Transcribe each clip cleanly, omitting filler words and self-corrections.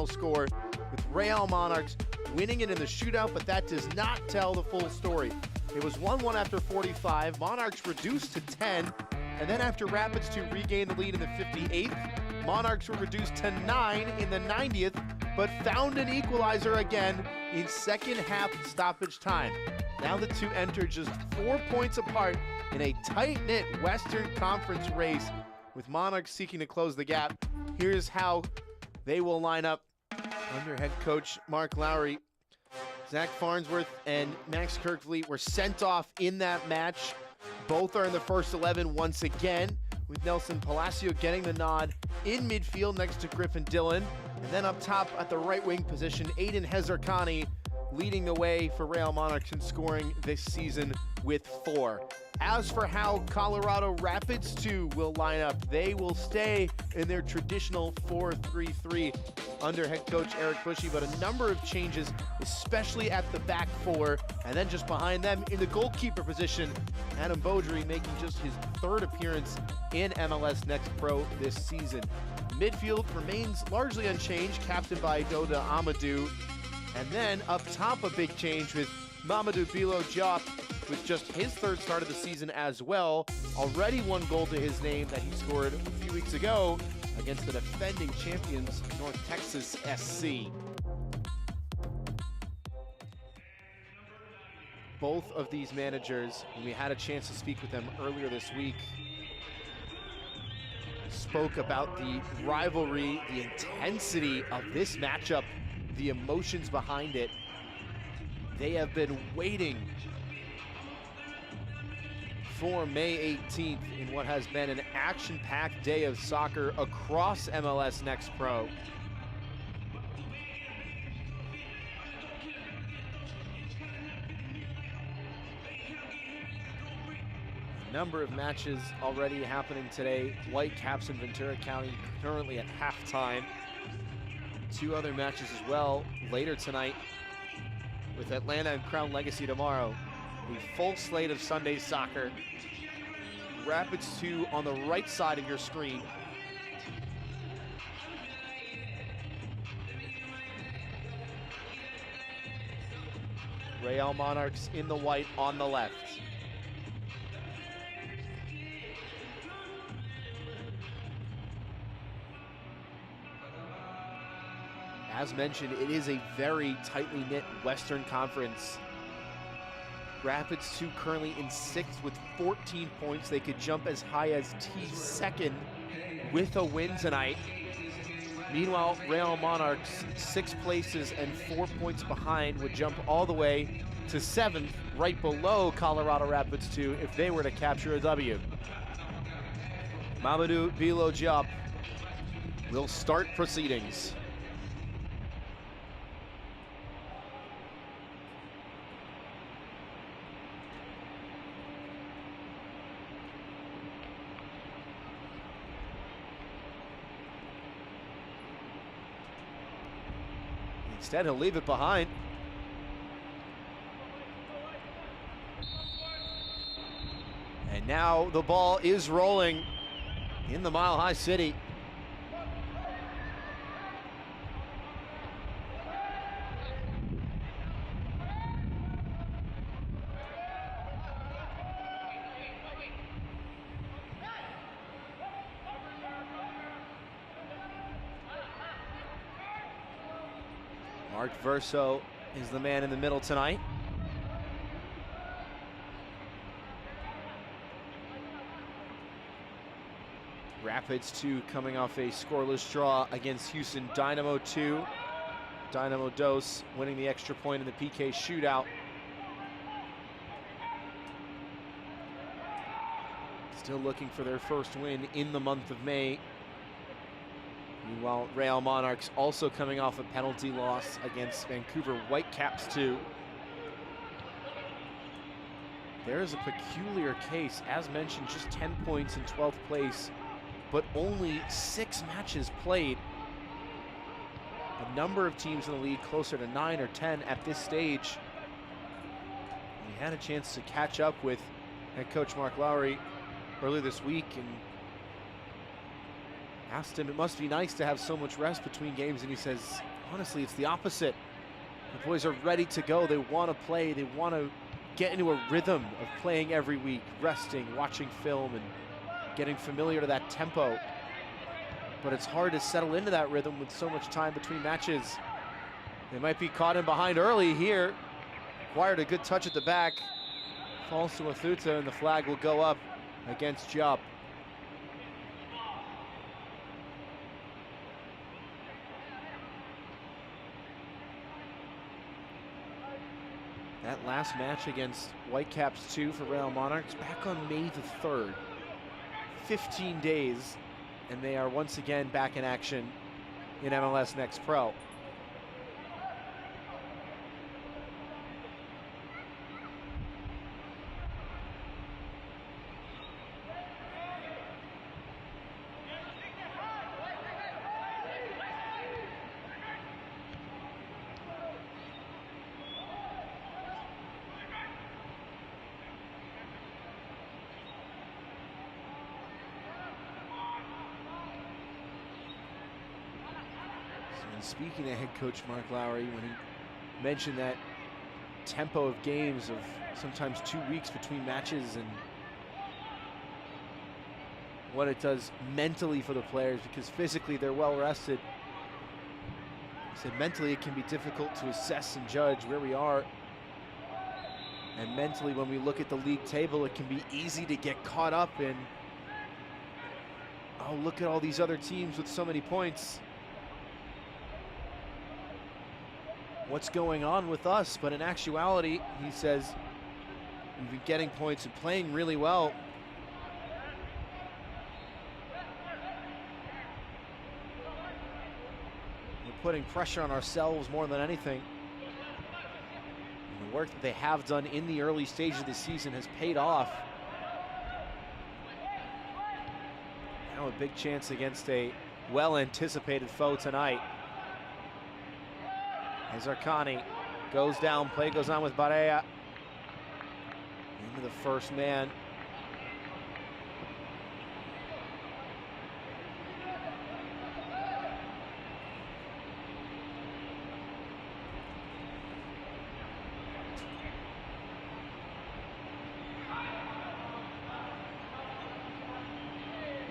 score, with Real Monarchs winning it in the shootout, but that does not tell the full story. It was 1-1 after 45, Monarchs reduced to 10, and then after Rapids 2 regained the lead in the 58th, Monarchs were reduced to 9 in the 90th, but found an equalizer again in second half stoppage time. Now the two enter just 4 points apart in a tight-knit Western Conference race, with Monarchs seeking to close the gap. Here's how they will line up under head coach Mark Lowry. Zach Farnsworth and Max Kirkfleet were sent off in that match. Both are in the first 11 once again, with Nelson Palacio getting the nod in midfield next to Griffin Dillon. And then up top at the right wing position, Aiden Hezarkhani leading the way for Real Monarchs in scoring this season with 4. As for how Colorado Rapids 2 will line up, they will stay in their traditional 4-3-3 under head coach Eric Bushy, but a number of changes, especially at the back four, and then just behind them in the goalkeeper position, Adam Beaudry making just his 3rd appearance in MLS Next Pro this season. Midfield remains largely unchanged, captained by Doda Amadou. And then up top, a big change with Mamadou Bilo Diop, with just his 3rd start of the season as well. Already 1 goal to his name that he scored a few weeks ago against the defending champions, North Texas SC. Both of these managers, and we had a chance to speak with them earlier this week, spoke about the rivalry, the intensity of this matchup, the emotions behind it. They have been waiting for May 18th in what has been an action-packed day of soccer across MLS Next Pro. A number of matches already happening today. Whitecaps in Ventura County currently at halftime. 2 other matches as well later tonight, with Atlanta and Crown Legacy tomorrow. A full slate of Sunday soccer. Rapids 2 on the right side of your screen. Real Monarchs in the white on the left. As mentioned, it is a very tightly knit Western Conference. Rapids 2 currently in 6th with 14 points. They could jump as high as T2 with a win tonight. Meanwhile, Real Monarchs 6 places and 4 points behind would jump all the way to 7th, right below Colorado Rapids 2 if they were to capture a W. Mamadou Bilo Diop will start proceedings. Instead, he'll leave it behind. And now the ball is rolling in the Mile High City. Mark Verso is the man in the middle tonight. Rapids 2 coming off a scoreless draw against Houston Dynamo 2. Dynamo Dos winning the extra point in the PK shootout. Still looking for their first win in the month of May. Meanwhile, Real Monarchs also coming off a penalty loss against Vancouver Whitecaps 2. There is a peculiar case. As mentioned, just 10 points in 12th place, but only 6 matches played. A number of teams in the league closer to 9 or 10 at this stage. We had a chance to catch up with head coach Mark Lowry earlier this week, and Asked him, it must be nice to have so much rest between games, and he says, honestly, it's the opposite. The boys are ready to go. They want to play. They want to get into a rhythm of playing every week, resting, watching film, and getting familiar to that tempo. But it's hard to settle into that rhythm with so much time between matches. They might be caught in behind early here. Acquired a good touch at the back. Falls to Mathuta, and the flag will go up against Jupp. That last match against Whitecaps 2 for Real Monarchs back on May the 3rd. 15 days, and they are once again back in action in MLS Next Pro. And speaking to head coach Mark Lowry, when he mentioned that tempo of games of sometimes 2 weeks between matches and what it does mentally for the players, because physically they're well rested. He said mentally it can be difficult to assess and judge where we are. And mentally, when we look at the league table, it can be easy to get caught up in, oh, look at all these other teams with so many points. What's going on with us? But in actuality, he says, we've been getting points and playing really well. We're putting pressure on ourselves more than anything. And the work that they have done in the early stage of the season has paid off. Now a big chance against a well-anticipated foe tonight. As Arcani goes down, play goes on with Barea. Into the first man.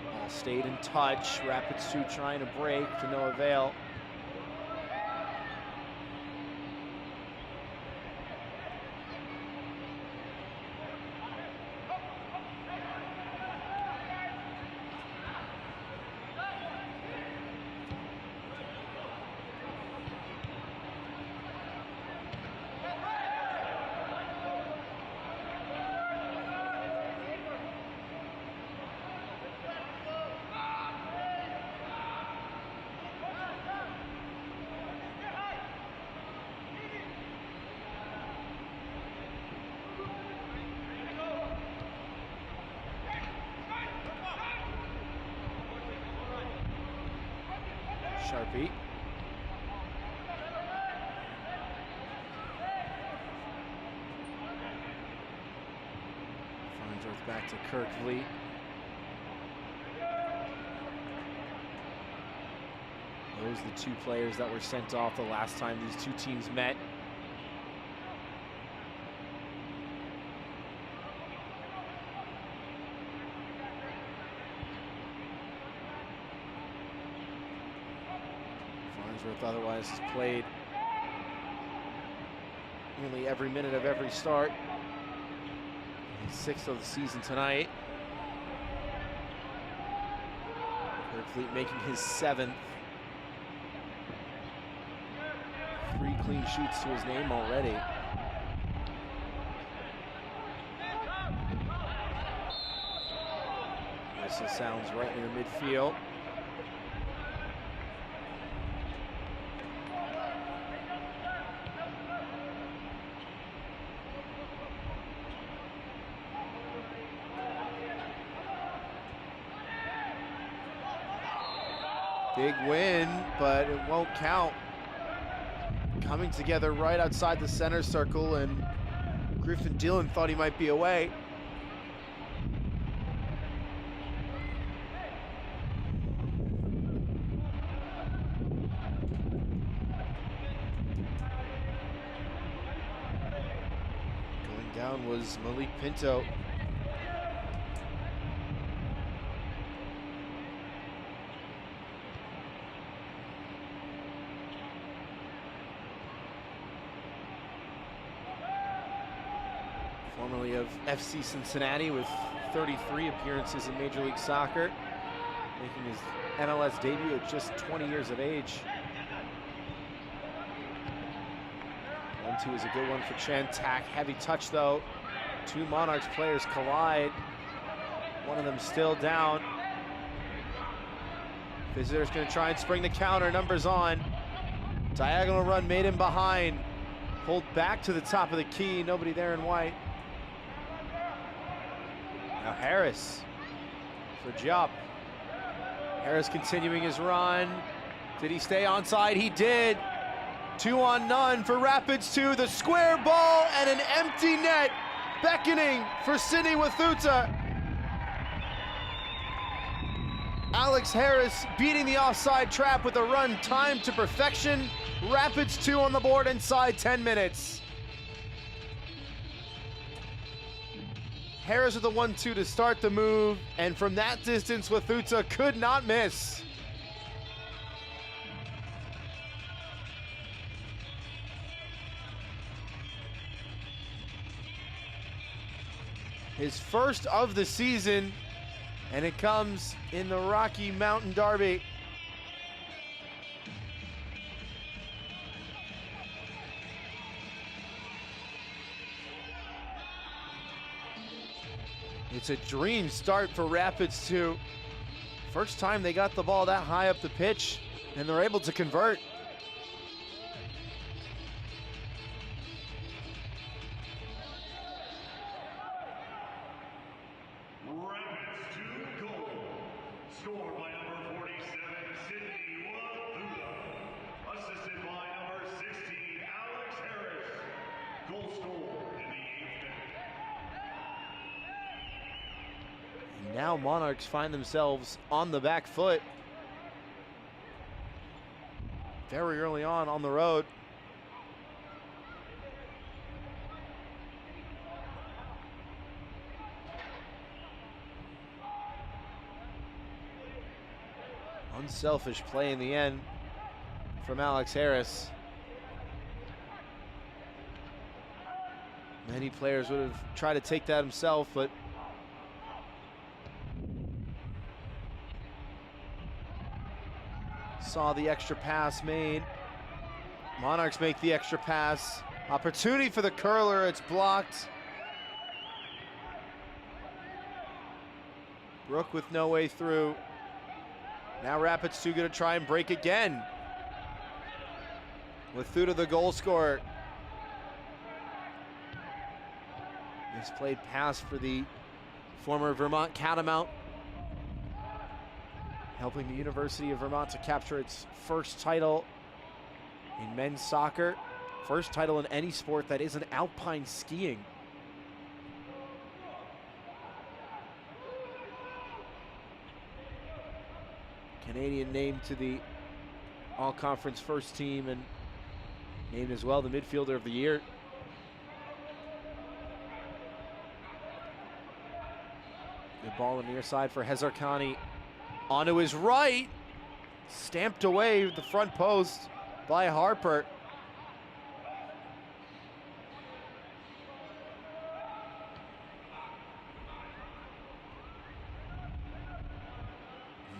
Ball stayed in touch. Rapids 2 trying to break to no avail. Sharpie. Farnsworth back to Kirkvliet. Those are the two players that were sent off the last time these two teams met. Farnsworth otherwise has played nearly every minute of every start. He's 6th of the season tonight. Kirkvliet making his 7th. 3 clean sheets to his name already. Whistle sounds right near midfield. Big win, but it won't count. Coming together right outside the center circle, and Griffin Dillon thought he might be away. Down was Malik Pinto. Formerly of FC Cincinnati with 33 appearances in Major League Soccer, making his MLS debut at just 20 years of age. 1-2 is a good one for Chen. Tack, heavy touch though. Two Monarchs players collide. One of them still down. Visitors gonna try and spring the counter, numbers on. Diagonal run made him behind. Pulled back to the top of the key, nobody there in white. Now Harris for Jupp. Harris continuing his run. Did he stay onside? He did. 2-on-none for Rapids 2. The square ball and an empty net beckoning for Sidney Wathuta. Alex Harris beating the offside trap with a run timed to perfection. Rapids 2 on the board inside 10 minutes. Harris with the 1-2 to start the move, and from that distance, Wathuta could not miss. His first of the season, and it comes in the Rocky Mountain Derby. It's a dream start for Rapids 2. First time they got the ball that high up the pitch, and they're able to convert. Rapids 2 goal. Scored by number 47, Sidney Wathuta. Assisted by number 16, Alex Harris. Goal scored in the 8th minute. Now Monarchs find themselves on the back foot. Very early on the road. Unselfish play in the end from Alex Harris. Many players would have tried to take that himself, but saw the extra pass made. Monarchs make the extra pass. Opportunity for the curler, it's blocked. Brook with no way through. Now Rapids 2 gonna try and break again. Wathuta the goal scorer. Misplayed pass for the former Vermont Catamount, helping the University of Vermont to capture its first title in men's soccer. First title in any sport that isn't alpine skiing. Canadian named to the all-conference first team and named as well the midfielder of the year. Good ball on the near side for Hezarkhani. Onto his right, stamped away with the front post by Harper.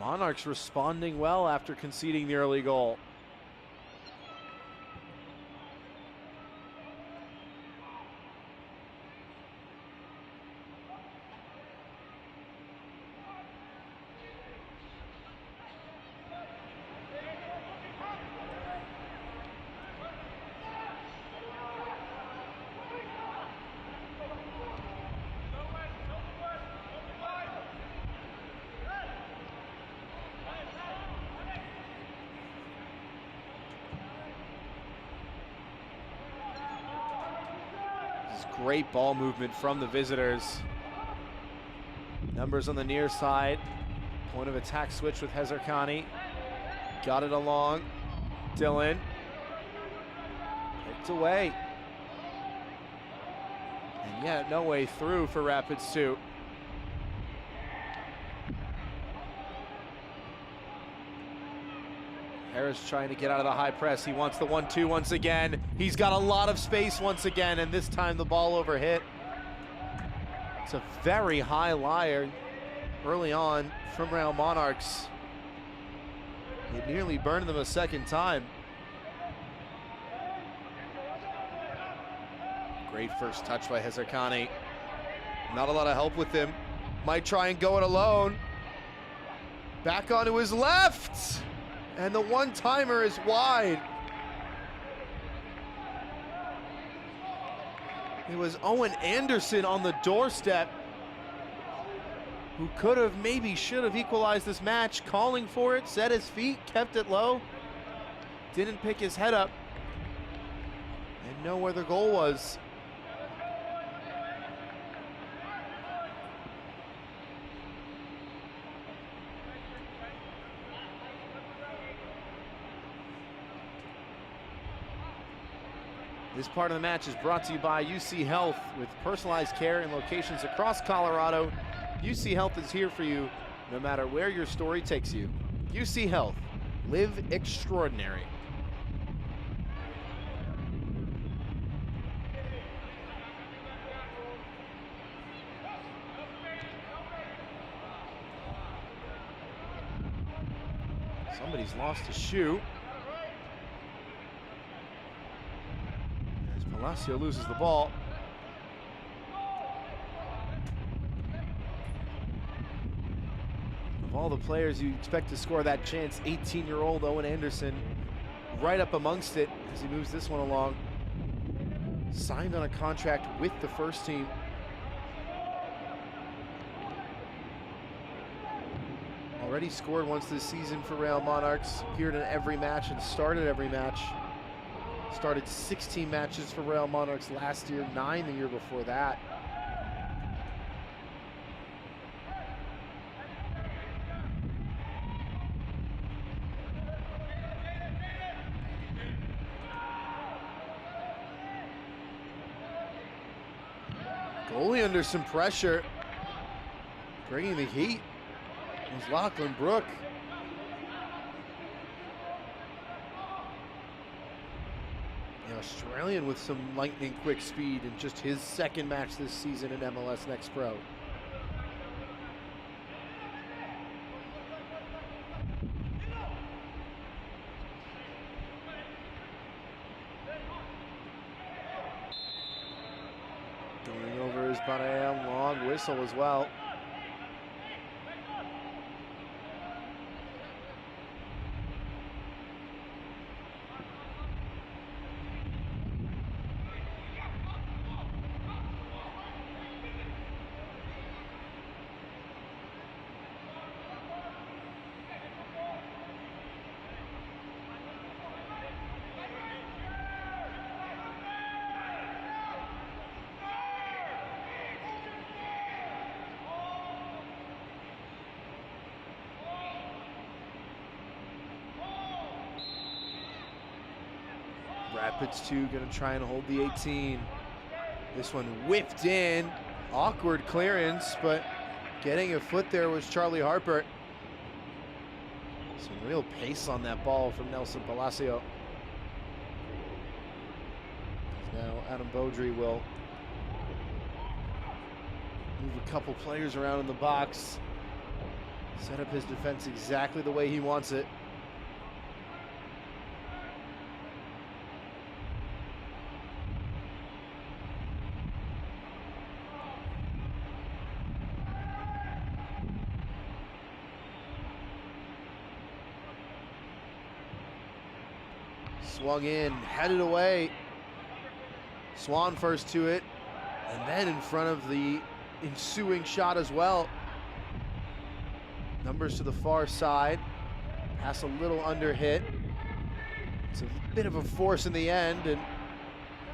Monarchs responding well after conceding the early goal. Great ball movement from the visitors. Numbers on the near side. Point of attack switch with Hezarkhani. Got it along. Dylan. Picked away. And yet, no way through for Rapids 2. Harris trying to get out of the high press. He wants the 1-2 once again. He's got a lot of space once again, and this time the ball overhit. It's a very high liar early on from Real Monarchs. It nearly burned them a second time. Great first touch by Hezarkhani. Not a lot of help with him. Might try and go it alone. Back onto his left. And the one-timer is wide. It was Owen Anderson on the doorstep who could have, maybe should have equalized this match, calling for it, set his feet, kept it low, didn't pick his head up, and know where the goal was. This part of the match is brought to you by UC Health. With personalized care in locations across Colorado, UC Health is here for you no matter where your story takes you. UC Health, live extraordinary. Somebody's lost a shoe. Palacio loses the ball. Of all the players you expect to score that chance, 18-year-old Owen Anderson right up amongst it as he moves this one along. Signed on a contract with the first team. Already scored once this season for Real Monarchs, appeared in every match and started every match. Started 16 matches for Real Monarchs last year, 9 the year before that. Goalie under some pressure. Bringing the heat was Lachlan Brook. The Australian with some lightning quick speed in just his second match this season in MLS NEXT Pro. Going over is Banayam, long whistle as well. Rapids 2 gonna try and hold the 18. This one whipped in, awkward clearance, but getting a foot there was Charlie Harper. Some real pace on that ball from Nelson Palacio. Now Adam Beaudry will move a couple players around in the box, set up his defense exactly the way he wants it. Swung in, headed away. Swan first to it, and then in front of the ensuing shot as well. Numbers to the far side. Pass a little under hit. It's a bit of a force in the end, and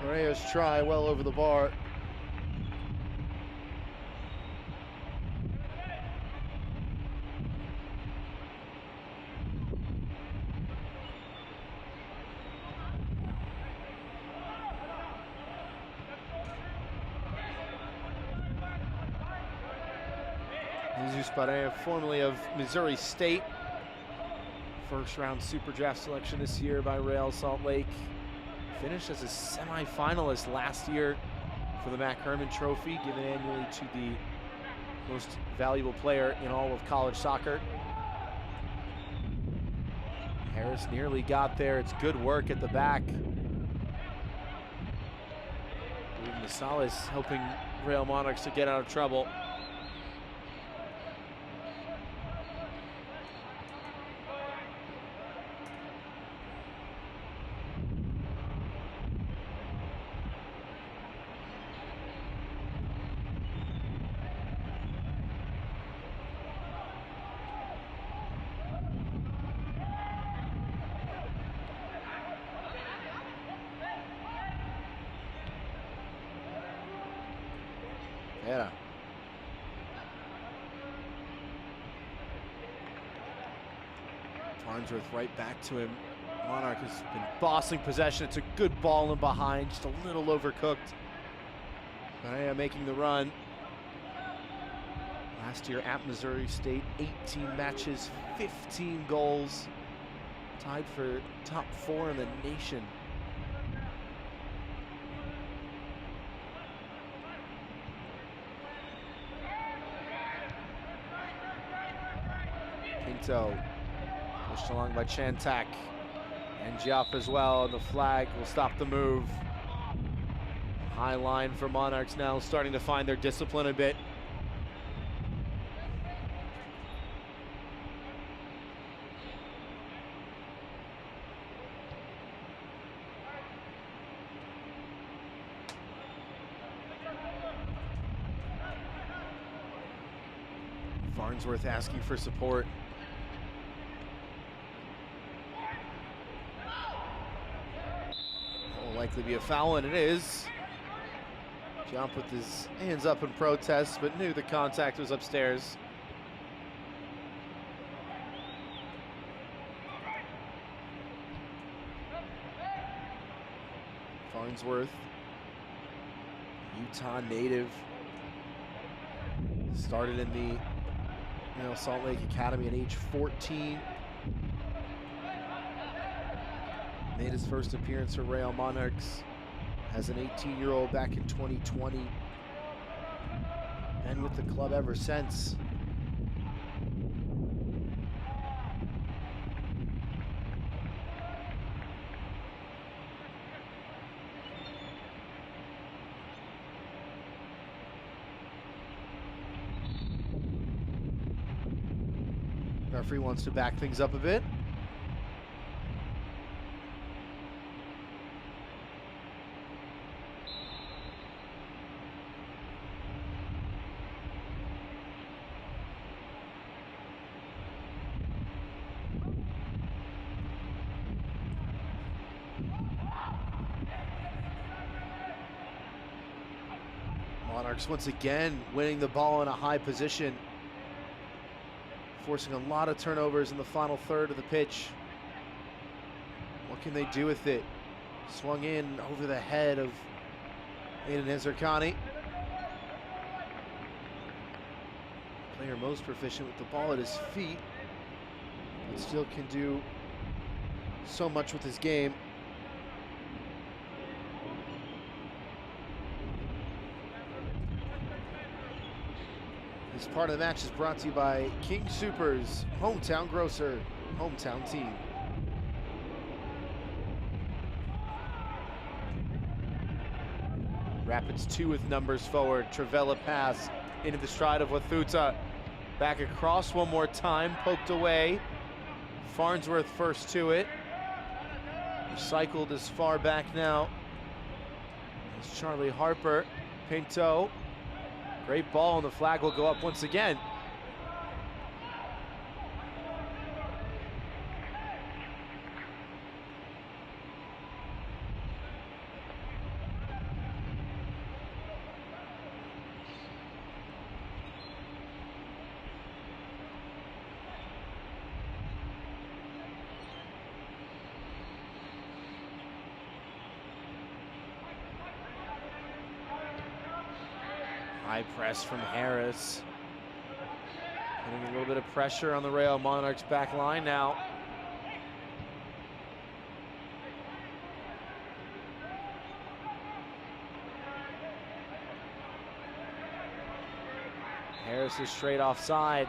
Correa's try well over the bar. Jesus Pereira, formerly of Missouri State. First round Super Draft selection this year by Real Salt Lake. Finished as a semi-finalist last year for the Mac Herman Trophy, given annually to the most valuable player in all of college soccer. Harris nearly got there. It's good work at the back. Massalis helping Real Monarchs to get out of trouble. Yeah. Farnsworth right back to him. Monarch has been bossing possession. It's a good ball in behind, just a little overcooked. Pereira making the run. Last year at Missouri State, 18 matches, 15 goals. Tied for top 4 in the nation. Pinto pushed along by Chantak and Giaff as well, and the flag will stop the move. High line for Monarchs now, starting to find their discipline a bit. Farnsworth asking for support. Will likely be a foul, and it is. Jump with his hands up in protest, but knew the contact was upstairs. Farnsworth, Utah native, started in the Salt Lake Academy at age 14. Made his first appearance for Real Monarchs as an 18-year-old back in 2020. Been with the club ever since. Referee wants to back things up a bit. Monarchs once again winning the ball in a high position, forcing a lot of turnovers in the final third of the pitch. What can they do with it? Swung in over the head of Aiden Ezerkani. Player most proficient with the ball at his feet, but still can do so much with his game. This part of the match is brought to you by King Soopers, hometown grocer, hometown team. Rapids 2 with numbers forward. Travella pass into the stride of Wathuta. Back across one more time, poked away. Farnsworth first to it. Recycled as far back now as Charlie Harper. Pinto. Great ball, and the flag will go up once again. High press from Harris. Putting a little bit of pressure on the Real Monarchs back line now. Harris is straight offside.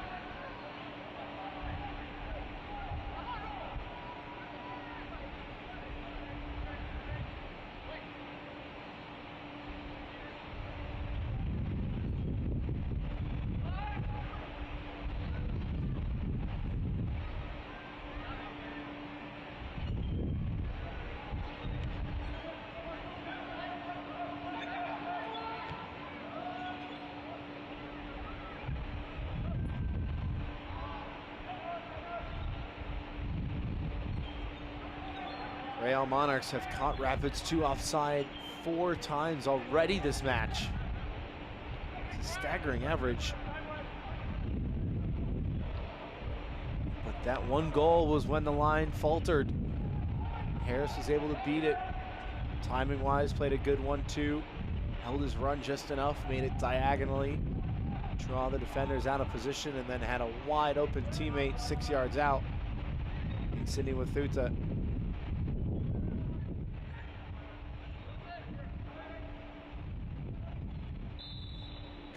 Real Monarchs have caught Rapids 2 offside 4 times already this match. It's a staggering average. But that one goal was when the line faltered. Harris was able to beat it. Timing-wise, played a good 1-2. Held his run just enough, made it diagonally. Draw the defenders out of position, and then had a wide open teammate 6 yards out in Sidney Wathuta.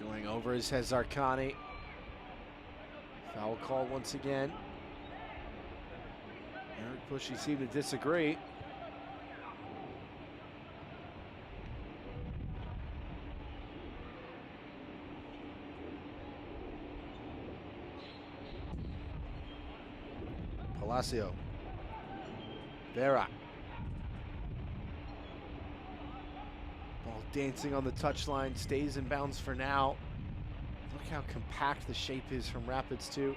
Going over is Zarkani. Foul call once again. Eric Bushy seemed to disagree. Palacio. Vera. Ball dancing on the touchline, stays in bounds for now. Look how compact the shape is from Rapids 2.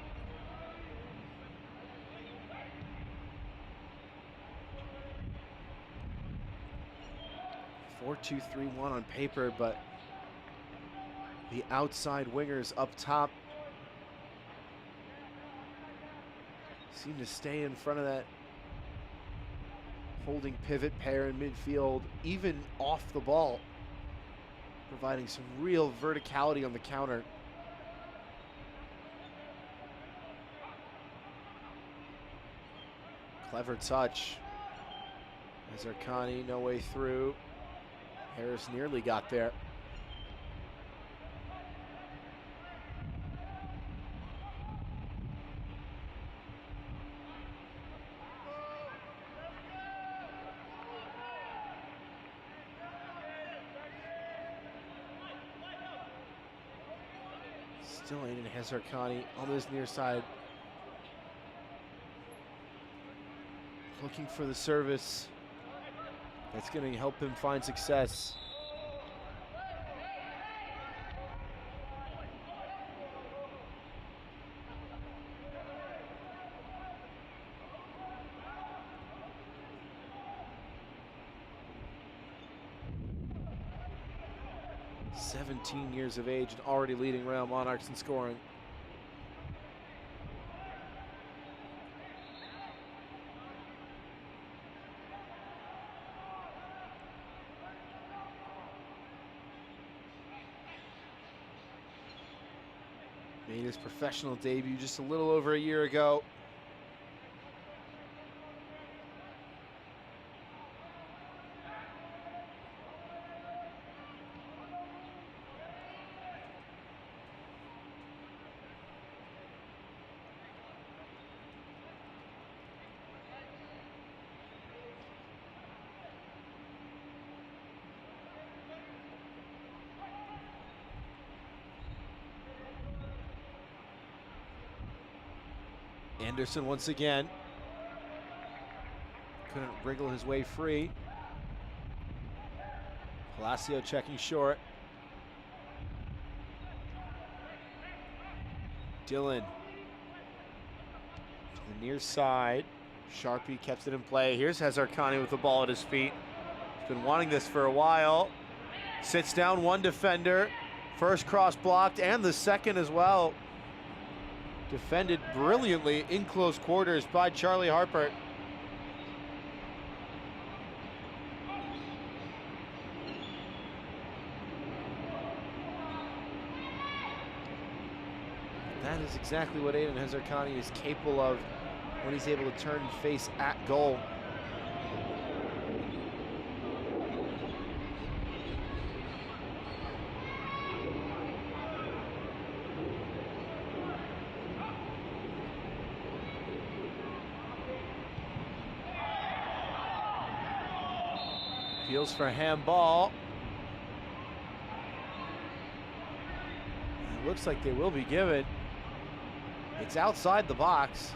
Four, 4-2-3-1 on paper, but the outside wingers up top seem to stay in front of that holding pivot pair in midfield, even off the ball, providing some real verticality on the counter. Clever touch. Zarkani, no way through. Harris nearly got there. Still Aiden Zarkani on this near side. Looking for the service that's going to help him find success. "17 years of age and already leading Real Monarchs in scoring." Made his professional debut just a little over a year ago. Anderson once again. Couldn't wriggle his way free. Palacio checking short. Dillon to the near side. Sharpie kept it in play. Here's Zarkani with the ball at his feet. He's been wanting this for a while. Sits down one defender. First cross blocked and the second as well. Defended brilliantly in close quarters by Charlie Harper. That That is exactly what Aiden Hezarkhani is capable of when he's able to turn and face at goal. Appeals for a handball. It looks like they will be given. It's outside the box.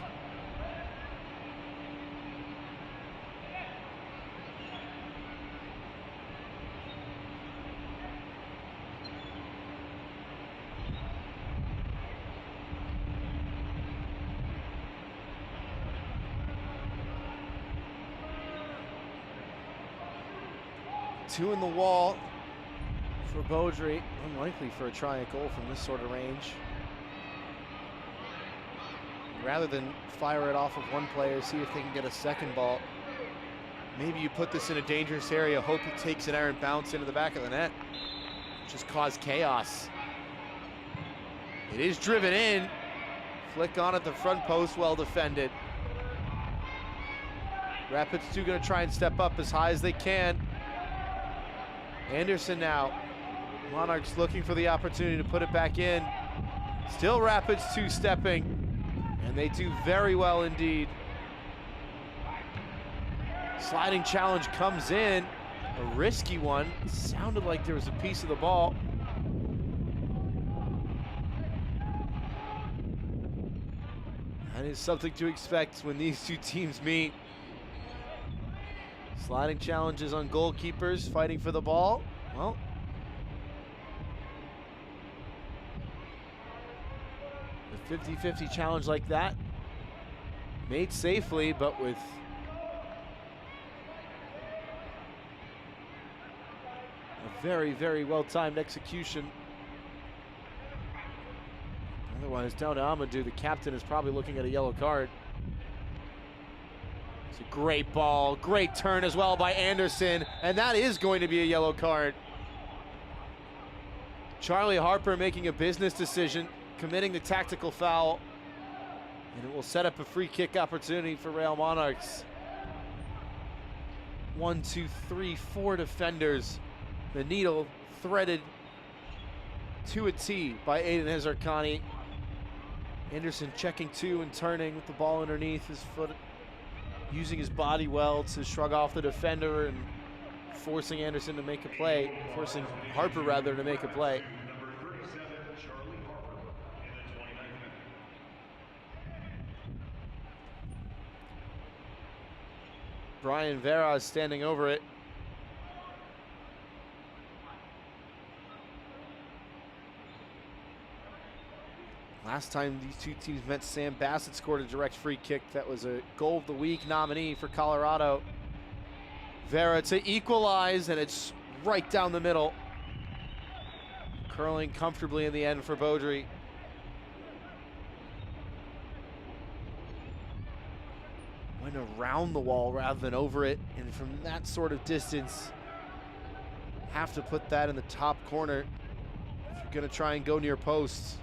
Two in the wall for Beaudry. Unlikely for a try and goal from this sort of range. Rather than fire it off of one player, see if they can get a second ball. Maybe you put this in a dangerous area, hope it takes an errant bounce into the back of the net. Just cause chaos. It is driven in. Flick on at the front post, well defended. Rapids 2 gonna try and step up as high as they can. Anderson now. Monarchs looking for the opportunity to put it back in. Still Rapids 2 stepping, and they do very well indeed. Sliding challenge comes in, a risky one. Sounded like there was a piece of the ball. That is something to expect when these two teams meet. Sliding challenges on goalkeepers fighting for the ball. Well, a 50-50 challenge like that, made safely, but with a very, very well-timed execution. Otherwise, down to Amadou, the captain is probably looking at a yellow card. It's a great ball, great turn as well by Anderson, and that is going to be a yellow card. Charlie Harper making a business decision, committing the tactical foul, and it will set up a free kick opportunity for Real Monarchs. 1, 2, 3, 4 defenders. The needle threaded to a T by Aiden Hezarkhani. Anderson checking two and turning with the ball underneath his foot, using his body well to shrug off the defender and forcing Anderson to make a play, forcing Harper rather to make a play. Number 37, Charlie Harper, in the 29th minute. Brian Vera is standing over it. Last time these two teams met, Sam Bassett scored a direct free kick that was a Goal of the Week nominee for Colorado. Vera to equalize, and it's right down the middle. Curling comfortably in the end for Beaudry. Went around the wall rather than over it, and from that sort of distance, have to put that in the top corner if you're gonna try and go near posts.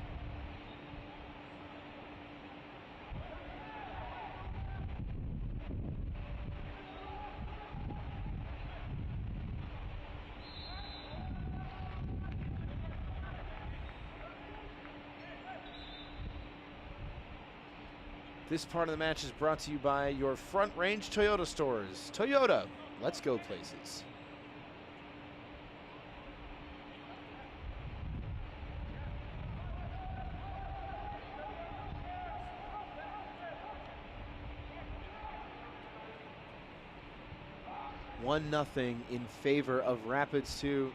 This part of the match is brought to you by your Front Range Toyota stores. Toyota, let's go places. One nothing in favor of Rapids 2.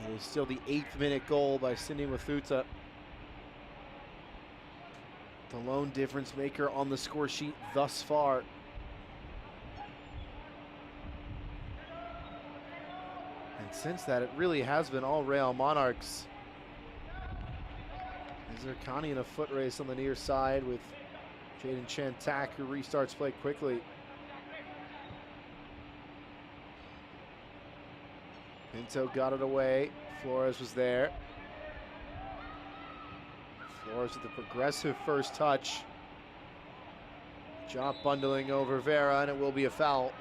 It is still the 8th minute goal by Cindy Wathuta. The lone difference maker on the score sheet thus far. And since that, it really has been all Real Monarchs. Hezarkhani in a foot race on the near side with Jaden Chantak, who restarts play quickly. Pinto got it away. Flores was there. Flores with the progressive first touch. Drop bundling over Vera, and it will be a foul.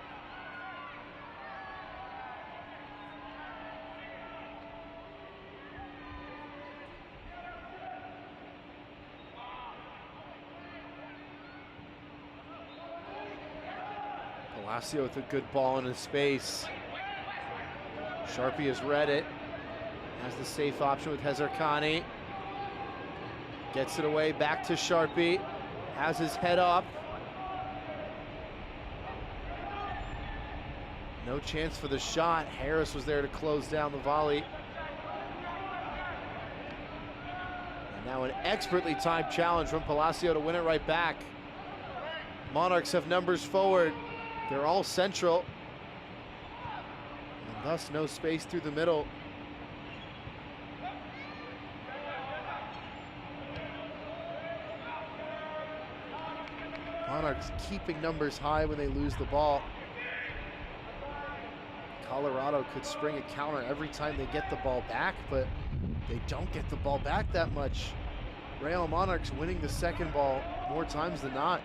Palacio with a good ball in his space. Sharpie has read it. Has the safe option with Hezarkhani. Gets it away, back to Sharpie. Has his head up. No chance for the shot. Harris was there to close down the volley. And now an expertly timed challenge from Palacio to win it right back. Monarchs have numbers forward. They're all central. And thus no space through the middle. Monarchs keeping numbers high when they lose the ball. Colorado could spring a counter every time they get the ball back, but they don't get the ball back that much. Real Monarchs winning the second ball more times than not.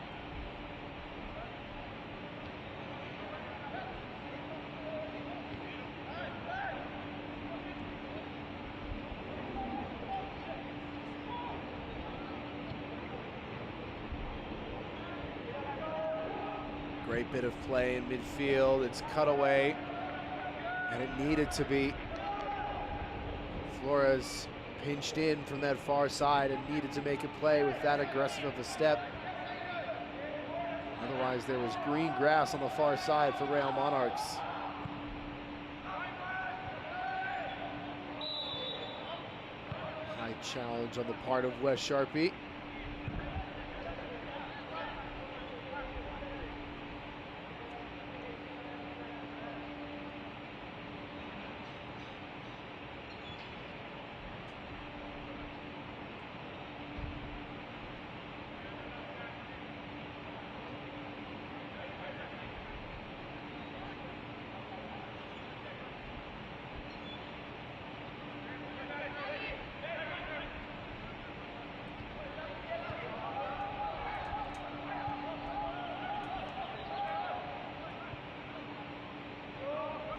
Great bit of play in midfield. It's cut away, and it needed to be. Flores pinched in from that far side and needed to make a play with that aggressive of a step. Otherwise, there was green grass on the far side for Real Monarchs. High challenge on the part of Wes Sharpie.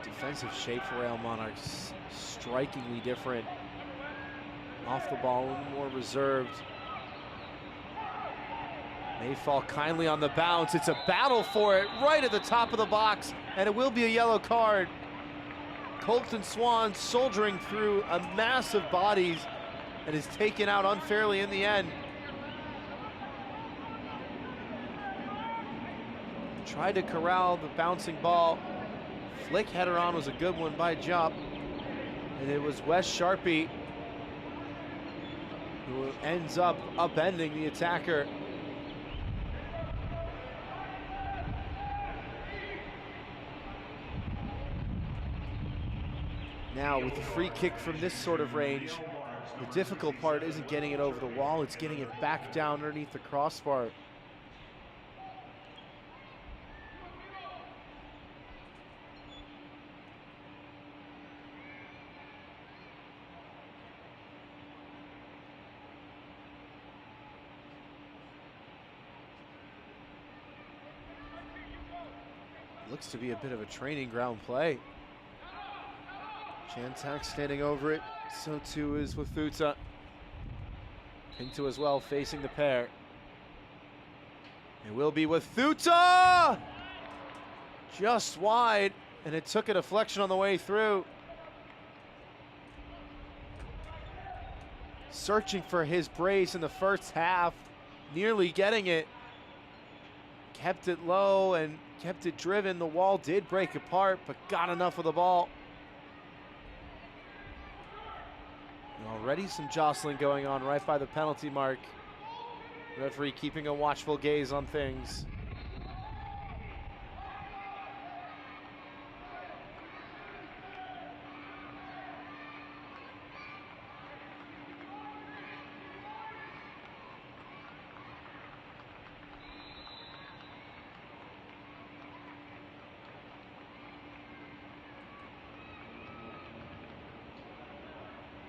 Defensive shape for Real Monarchs, strikingly different. Off the ball, a little more reserved. May fall kindly on the bounce. It's a battle for it right at the top of the box, and it will be a yellow card. Colton Swan soldiering through a mass of bodies and is taken out unfairly in the end. Tried to corral the bouncing ball. Flick header on was a good one by Jupp. And it was Wes Sharpie who ends up upending the attacker. Now with the free kick from this sort of range, the difficult part isn't getting it over the wall, it's getting it back down underneath the crossbar. Looks to be a bit of a training ground play. Chantak standing over it, so too is Wafuta. Pinto as well, facing the pair. It will be Wafuta! Just wide, and it took a deflection on the way through. Searching for his brace in the first half, nearly getting it. Kept it low and kept it driven. The wall did break apart, but got enough of the ball. And already some jostling going on right by the penalty mark. Referee keeping a watchful gaze on things.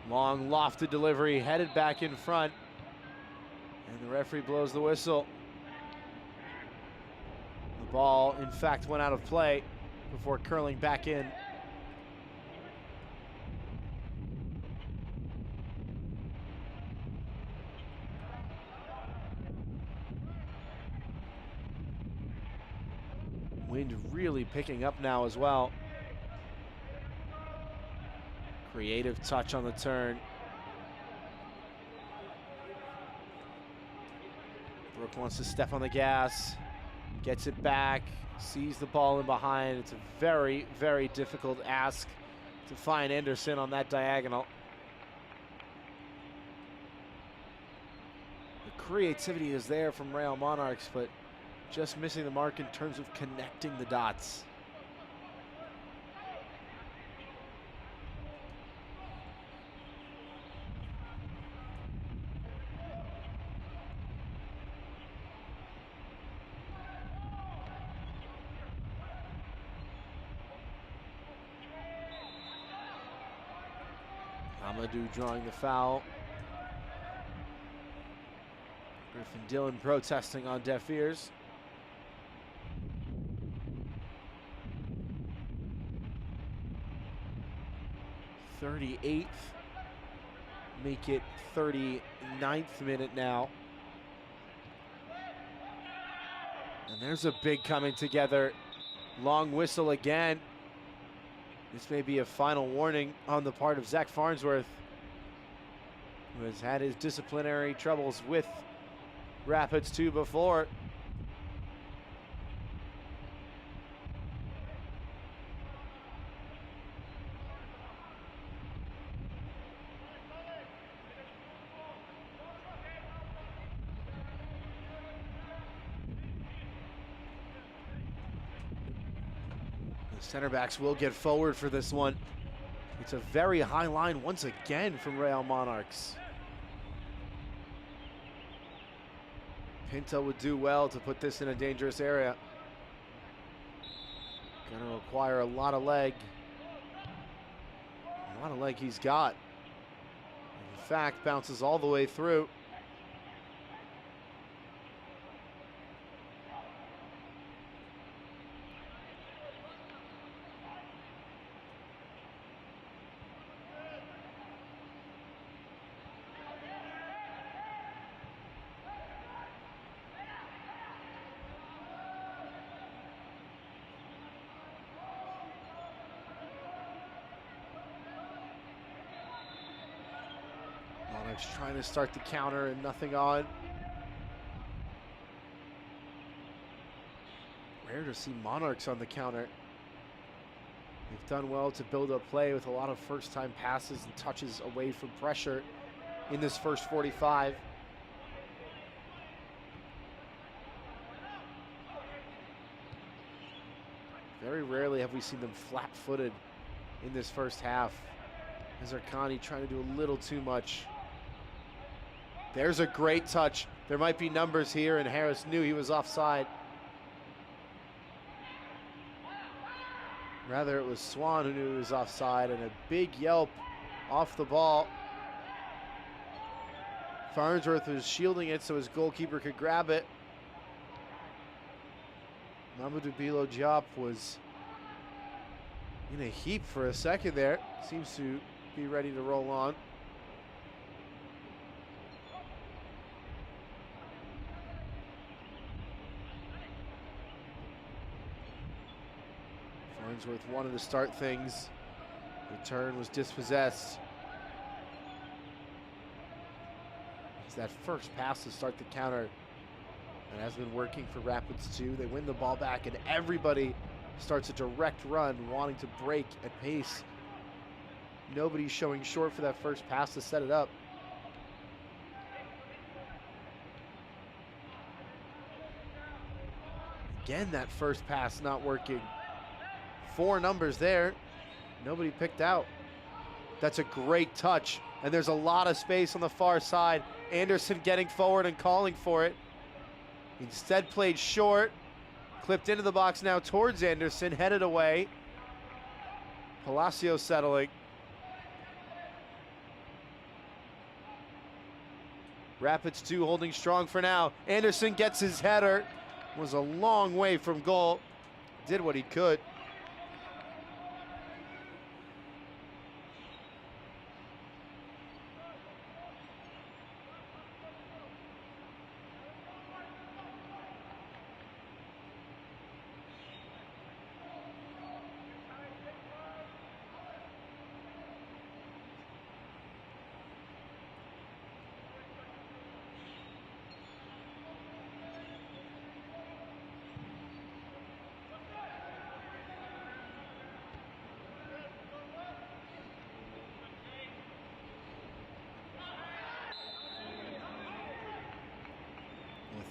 Long lofted delivery, headed back in front. The referee blows the whistle. The ball, in fact, went out of play before curling back in. Wind really picking up now as well. Creative touch on the turn. Brooke wants to step on the gas, gets it back, sees the ball in behind. It's a very, very difficult ask to find Anderson on that diagonal. The creativity is there from Real Monarchs, but just missing the mark in terms of connecting the dots. Amadou drawing the foul. Griffin Dillon protesting on deaf ears. .38th, make it 39th minute now. And there's a big coming together. Long whistle again. This may be a final warning on the part of Zach Farnsworth, who has had his disciplinary troubles with Rapids 2 before. Center backs will get forward for this one. It's a very high line once again from Real Monarchs. Pinto would do well to put this in a dangerous area. Gonna require a lot of leg. A lot of leg he's got. In fact, bounces all the way through. Monarchs trying to start the counter and nothing on. Rare to see Monarchs on the counter. They've done well to build up play with a lot of first-time passes and touches away from pressure in this first 45. Very rarely have we seen them flat-footed in this first half. Zarkani trying to do a little too much. There's a great touch. There might be numbers here, and Harris knew he was offside. Rather, it was Swan who knew he was offside, and a big yelp off the ball. Farnsworth was shielding it so his goalkeeper could grab it. Mamadou Bilo Diop was in a heap for a second there. Seems to be ready to roll on. Farnsworth wanted to start things. The turn was dispossessed. It's that first pass to start the counter that has been working for Rapids 2. They win the ball back and everybody starts a direct run, wanting to break at pace. Nobody's showing short for that first pass to set it up. Again, that first pass not working. 4 numbers there. Nobody picked out. That's a great touch. And there's a lot of space on the far side. Anderson getting forward and calling for it. Instead played short. Clipped into the box now towards Anderson. Headed away. Palacio settling. Rapids 2 holding strong for now. Anderson gets his header. Was a long way from goal. Did what he could.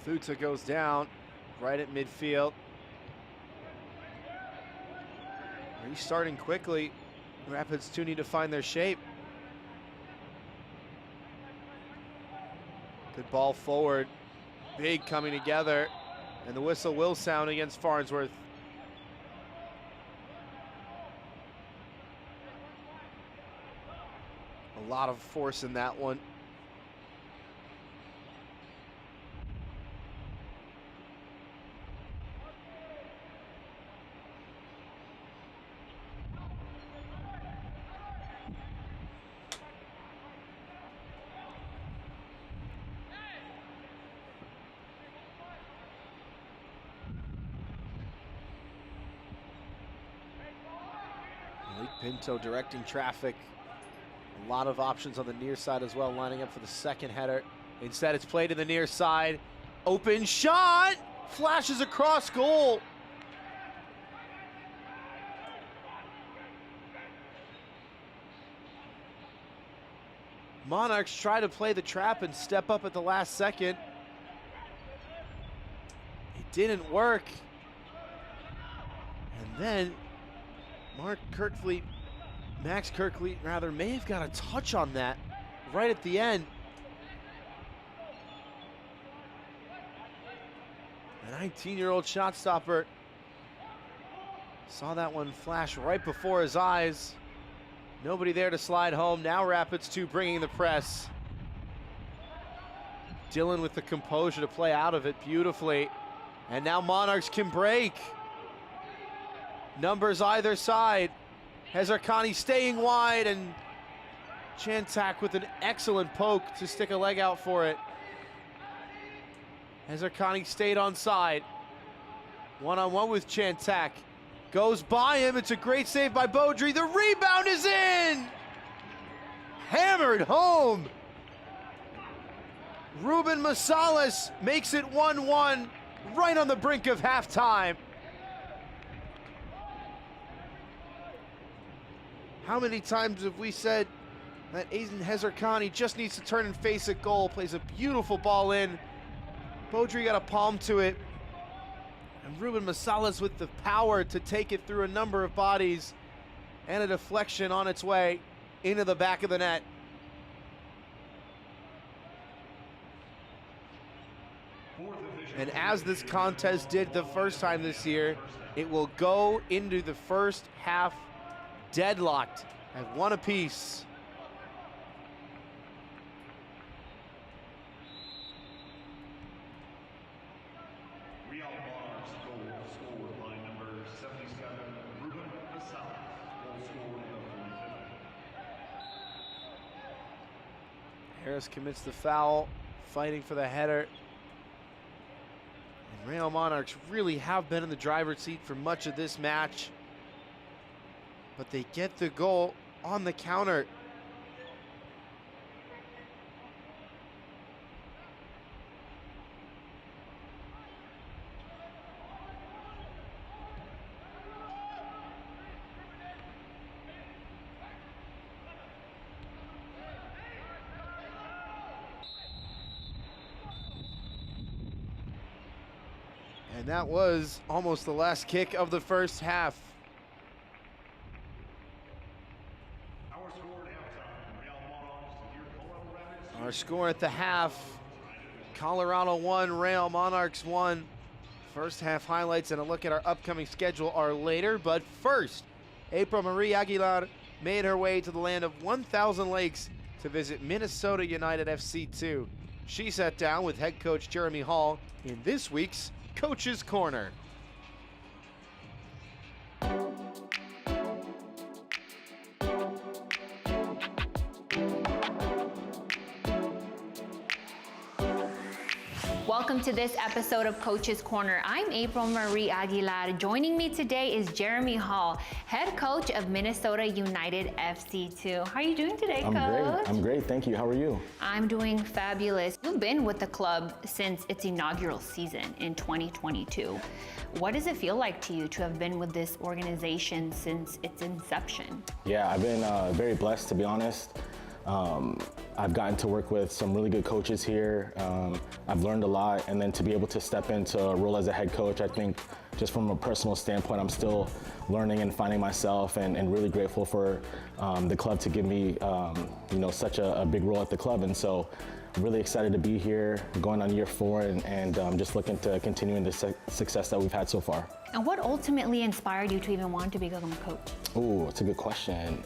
Futa goes down right at midfield. Restarting quickly. Rapids 2 need to find their shape. Good ball forward. Big coming together. And the whistle will sound against Farnsworth. A lot of force in that one. Pinto directing traffic. A lot of options on the near side as well, lining up for the second header. Instead, it's played to the near side. Open shot! Flashes across goal. Monarchs try to play the trap and step up at the last second. It didn't work. And then Max Kirkfleet rather, may have got a touch on that right at the end. The 19-year-old shot stopper saw that one flash right before his eyes. Nobody there to slide home. Now Rapids 2 bringing the press. Dylan with the composure to play out of it beautifully. And now Monarchs can break. Numbers either side. Hezarkhani staying wide, and Chantak with an excellent poke to stick a leg out for it. Hezarkhani stayed on side. One-on-one with Chantak. Goes by him. It's a great save by Beaudry. The rebound is in! Hammered home. Ruben Massalas makes it 1-1 right on the brink of halftime. How many times have we said that Aiden Hezarkhani just needs to turn and face a goal? Plays a beautiful ball in. Beaudry got a palm to it. And Ruben Massalas with the power to take it through a number of bodies, and a deflection on its way into the back of the net. And as this contest did the first time this year, it will go into the first half deadlocked at one apiece. Real Monarchs goal scored by number 77, Ruben Massalas. Goal scored in the 45th. Harris commits the foul, fighting for the header. And Real Monarchs really have been in the driver's seat for much of this match, but they get the goal on the counter. And that was almost the last kick of the first half. Our score at the half, Colorado 1, Real Monarchs 1. First half highlights and a look at our upcoming schedule are later, but first, April Marie Aguilar made her way to the land of 1,000 Lakes to visit Minnesota United FC 2. She sat down with head coach Jeremy Hall in this week's Coach's Corner. Welcome to this episode of Coach's Corner. I'm April Marie Aguilar. Joining me today is Jeremy Hall, head coach of Minnesota United FC2. How are you doing today, Coach? I'm great, thank you. How are you? I'm doing fabulous. You've been with the club since its inaugural season in 2022. What does it feel like to you to have been with this organization since its inception? Yeah, I've been very blessed, to be honest. I've gotten to work with some really good coaches here. I've learned a lot, and then to be able to step into a role as a head coach, I think just from a personal standpoint, I'm still learning and finding myself, and really grateful for the club to give me such a big role at the club. And so really excited to be here, going on year 4, and just looking to continue the success that we've had so far. And what ultimately inspired you to even want to become a coach? Ooh, that's a good question.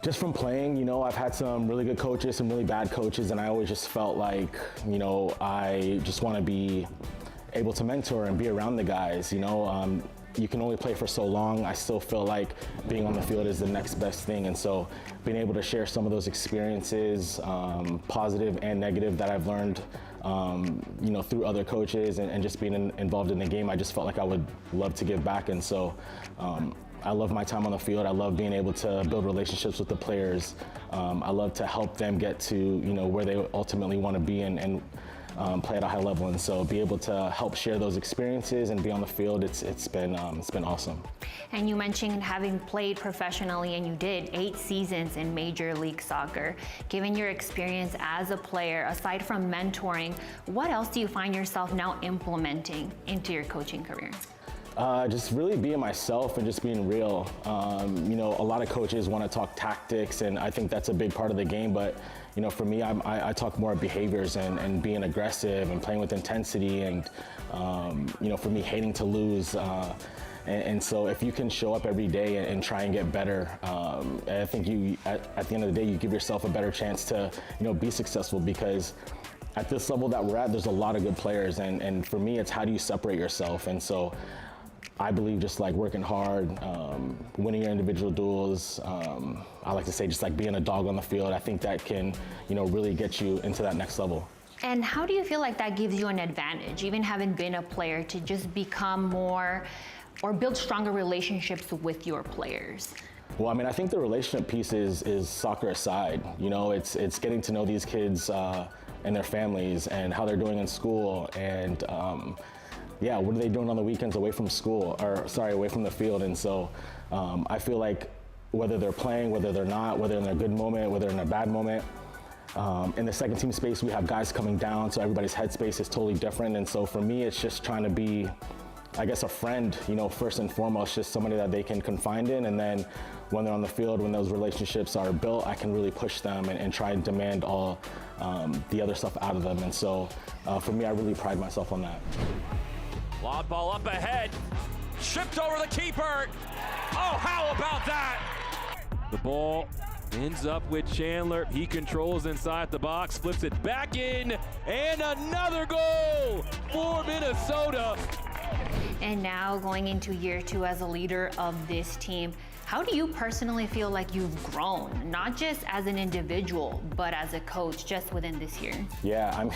Just from playing, I've had some really good coaches, some really bad coaches, and I always just felt like, I just want to be able to mentor and be around the guys. You can only play for so long. I still feel like being on the field is the next best thing, and so being able to share some of those experiences, positive and negative, that I've learned, through other coaches, and just being involved in the game, I just felt like I would love to give back. And so I love my time on the field. I love being able to build relationships with the players. I love to help them get to where they ultimately want to be, and play at a high level. And so be able to help share those experiences and be on the field, it's been awesome. And you mentioned having played professionally, and you did 8 seasons in Major League Soccer. Given your experience as a player, aside from mentoring, what else do you find yourself now implementing into your coaching career? Just really being myself and just being real. A lot of coaches want to talk tactics, and I think that's a big part of the game, but for me, I talk more behaviors and being aggressive and playing with intensity, and for me, hating to lose. And so if you can show up every day and try and get better, I think at the end of the day, you give yourself a better chance to be successful, because at this level that we're at, there's a lot of good players, and for me, it's how do you separate yourself. And so I believe just like working hard, winning your individual duels. I like to say just like being a dog on the field. I think that can, really get you into that next level. And how do you feel like that gives you an advantage, even having been a player, to just become more or build stronger relationships with your players? Well, I think the relationship piece is soccer aside. It's getting to know these kids and their families and how they're doing in school, and what are they doing on the weekends away from away from the field. And so I feel like whether they're playing, whether they're not, whether in a good moment, whether in a bad moment, in the second team space, we have guys coming down, so everybody's headspace is totally different. And so for me, it's just trying to be, I guess, a friend, first and foremost, just somebody that they can confide in. And then when they're on the field, when those relationships are built, I can really push them and try and demand all the other stuff out of them. And so for me, I really pride myself on that. Lob ball up ahead, chipped over the keeper. Oh, how about that? The ball ends up with Chandler. He controls inside the box, flips it back in, and another goal for Minnesota. And now going into year 2 as a leader of this team, how do you personally feel like you've grown, not just as an individual, but as a coach just within this year? Yeah,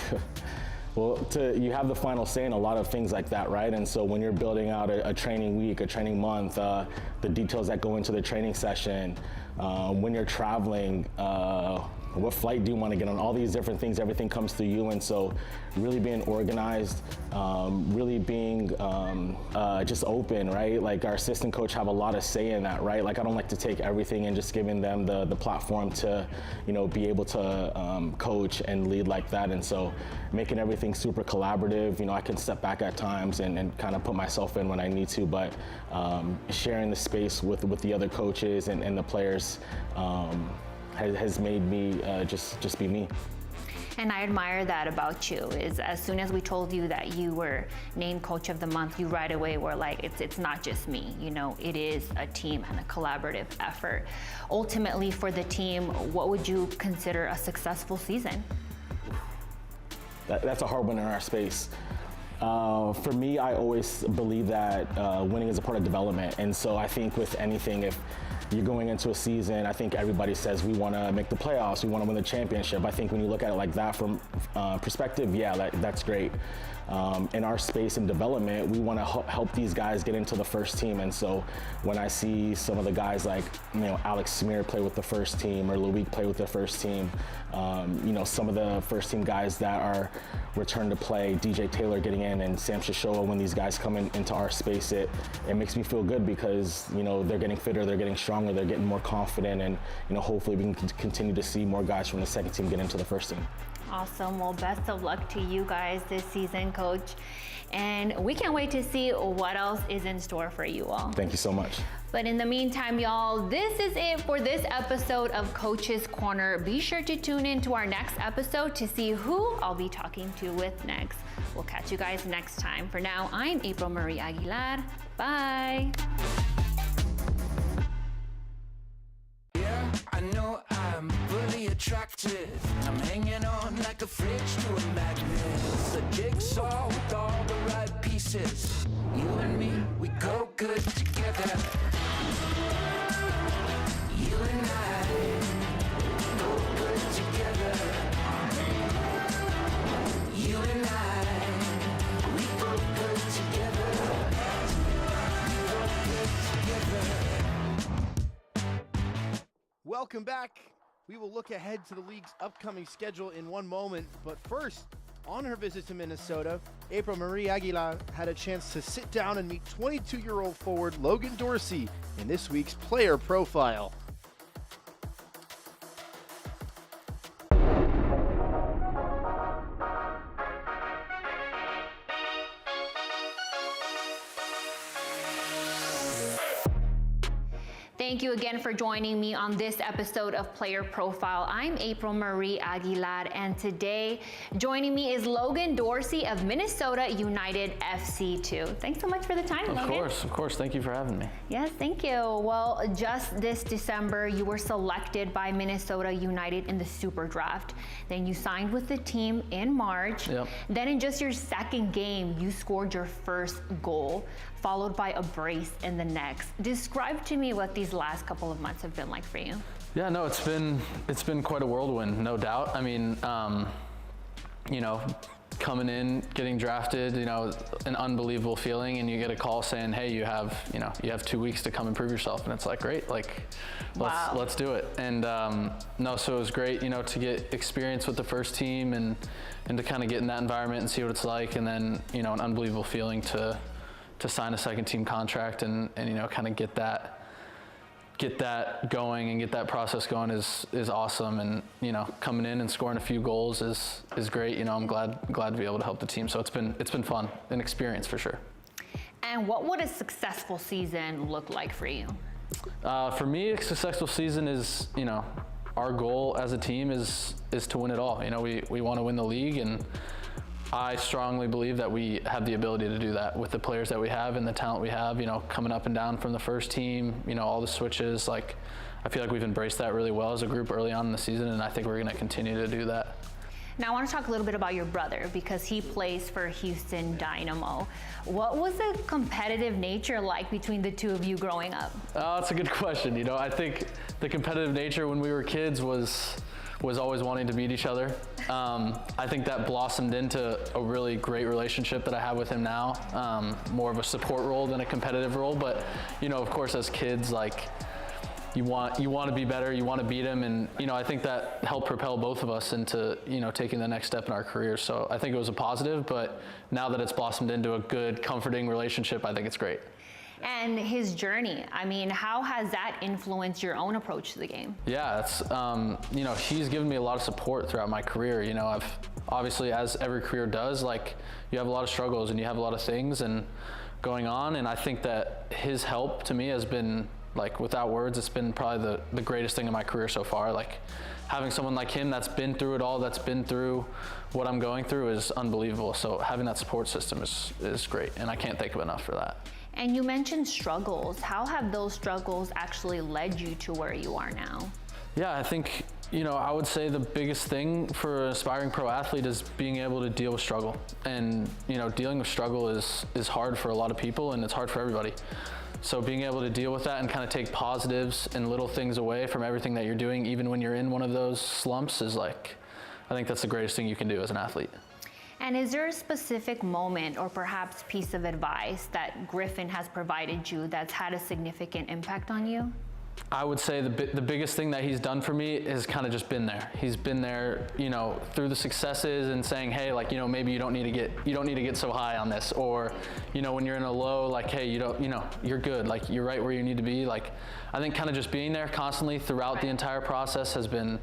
well, you have the final say in a lot of things like that, right? And so when you're building out a training week, a training month, the details that go into the training session, when you're traveling, what flight do you want to get on, all these different things, everything comes through you. And so really being organized, really being just open, right? Like our assistant coach have a lot of say in that, right? Like I don't like to take everything and just giving them the platform to, be able to coach and lead like that. And so making everything super collaborative, I can step back at times and kind of put myself in when I need to, but sharing the space with the other coaches and the players has made me just be me. And I admire that about you, is as soon as we told you that you were named Coach of the Month, you right away were like, it's not just me, it is a team and a collaborative effort. Ultimately for the team, what would you consider a successful season? that's a hard one in our space. For me, I always believe that winning is a part of development. And so I think with anything, if you're going into a season, I think everybody says we want to make the playoffs, we want to win the championship. I think when you look at it like that from perspective, yeah, that's great. In our space and development, we want to help these guys get into the first team. And so when I see some of the guys like, Alex Smear play with the first team or Loic play with the first team, some of the first team guys that are returned to play, DJ Taylor getting in and Sam Shishoa, when these guys come into our space, it makes me feel good because, they're getting fitter, they're getting stronger, they're getting more confident, and, hopefully we can continue to see more guys from the second team get into the first team. Awesome. Well, best of luck to you guys this season, Coach. And we can't wait to see what else is in store for you all. Thank you so much. But in the meantime, y'all, this is it for this episode of Coach's Corner. Be sure to tune in to our next episode to see who I'll be talking to with next. We'll catch you guys next time. For now, I'm April Marie Aguilar. Bye. I know I'm fully attracted. I'm hanging on like a fridge to a magnet. It's a jigsaw with all the right pieces. You and me, we go good together. You and I go good together. You and I, we go good together. We go good together. Welcome back. We will look ahead to the league's upcoming schedule in one moment, but first, on her visit to Minnesota, April Marie Aguilar had a chance to sit down and meet 22-year-old forward Logan Dorsey in this week's player profile. Thank you again for joining me on this episode of Player Profile. I'm April Marie Aguilar, and today joining me is Logan Dorsey of Minnesota United FC2. Thanks so much for the time, Logan. Of course. Thank you for having me. Yes, thank you. Well, just this December, you were selected by Minnesota United in the Super Draft. Then you signed with the team in March. Yep. Then in just your second game, you scored your first goal, followed by a brace in the next. Describe to me what these last couple of months have been like for you. Yeah, no, it's been quite a whirlwind, no doubt. I mean, coming in, getting drafted, an unbelievable feeling, and you get a call saying, hey, you have 2 weeks to come and prove yourself, and it's like, great, let's do it. And so it was great, to get experience with the first team and to kind of get in that environment and see what it's like, and then an unbelievable feeling to sign a second team contract and kind of get that going and get that process going is awesome. And coming in and scoring a few goals is great. I'm glad to be able to help the team. So it's been fun, an experience for sure. And what would a successful season look like for you? For me, a successful season is our goal as a team is to win it all. We want to win the league, and I strongly believe that we have the ability to do that with the players that we have and the talent we have, coming up and down from the first team, all the switches. I feel like we've embraced that really well as a group early on in the season, and I think we're going to continue to do that. Now I want to talk a little bit about your brother, because he plays for Houston Dynamo. What was the competitive nature like between the two of you growing up? That's a good question. I think the competitive nature when we were kids was always wanting to beat each other. I think that blossomed into a really great relationship that I have with him now, more of a support role than a competitive role. But, of course, as kids, you want to be better, you want to beat him. And, I think that helped propel both of us into, taking the next step in our careers. So I think it was a positive, but now that it's blossomed into a good, comforting relationship, I think it's great. And his journey, how has that influenced your own approach to the game? Yeah, it's, he's given me a lot of support throughout my career. I've obviously, as every career does, you have a lot of struggles and you have a lot of things and going on. And I think that his help to me has been, without words, it's been probably the greatest thing in my career so far. Having someone like him that's been through it all, that's been through what I'm going through is unbelievable. So having that support system is great, and I can't thank him enough for that. And you mentioned struggles. How have those struggles actually led you to where you are now? Yeah, I think, You know, I would say the biggest thing for an aspiring pro athlete is being able to deal with struggle. And, you know, dealing with struggle is hard for a lot of people, and it's hard for everybody. So being able to deal with that and kind of take positives and little things away from everything that you're doing, even when you're in one of those slumps, is like, I think that's the greatest thing you can do as an athlete. And is there a specific moment or perhaps piece of advice that Griffin has provided you that's had a significant impact on you? I would say the biggest thing that he's done for me is kind of just been there. He's been there, you know, through the successes and saying, hey, like, you know, maybe you don't need to get so high on this, or, you know, when you're in a low, like, hey, you don't, you know, you're good, like, you're right where you need to be. Like, I think kind of just being there constantly throughout the entire process has been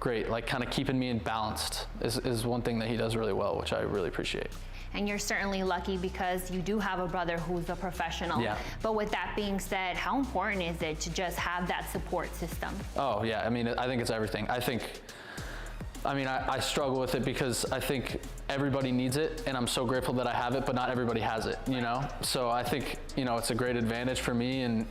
great. Like, kind of keeping me balanced is one thing that he does really well, which I really appreciate. And you're certainly lucky because you do have a brother who's a professional. Yeah. But with that being said, how important is it to just have that support system? Oh, yeah. I mean, I think it's everything. I struggle with it because I think everybody needs it, and I'm so grateful that I have it, but not everybody has it, you know? So I think, you know, it's a great advantage for me, and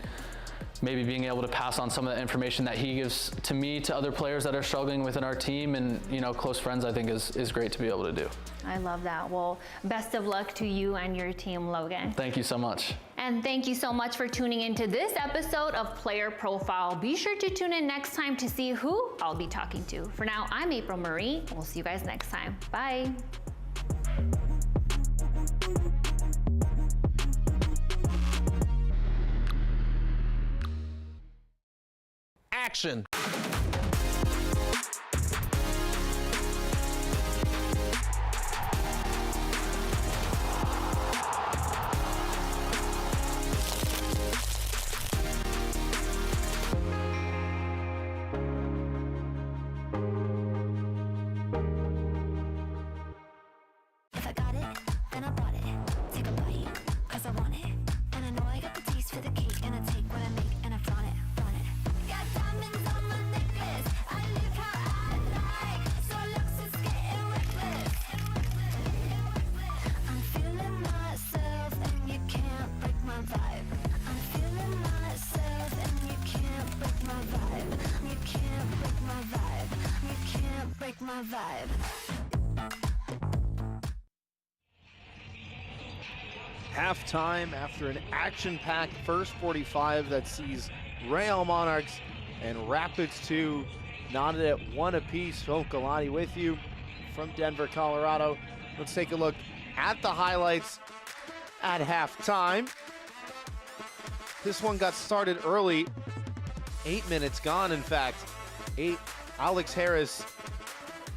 maybe being able to pass on some of the information that he gives to me to other players that are struggling within our team and, you know, close friends, I think is great to be able to do. I love that. Well, best of luck to you and your team, Logan. Thank you so much. And thank you so much for tuning into this episode of Player Profile. Be sure to tune in next time to see who I'll be talking to. For now, I'm April Marie. We'll see you guys next time. Bye. Action. If I got it, then I bought it. Take a bite, cause I want it. And I know I got the taste for the cake. And I take what I make and I flaunt it. Got diamonds on my necklace. I live how I like. So looks is getting reckless. I'm feeling myself and you can't break my vibe. I'm feeling myself and you can't break my vibe. You can't break my vibe. You can't break my vibe. Halftime after an action-packed first 45 that sees Real Monarchs and Rapids 2 knotted at 1 apiece. Phil Galati with you from Denver, Colorado. Let's take a look at the highlights at halftime. This one got started early. 8 minutes gone, in fact. Alex Harris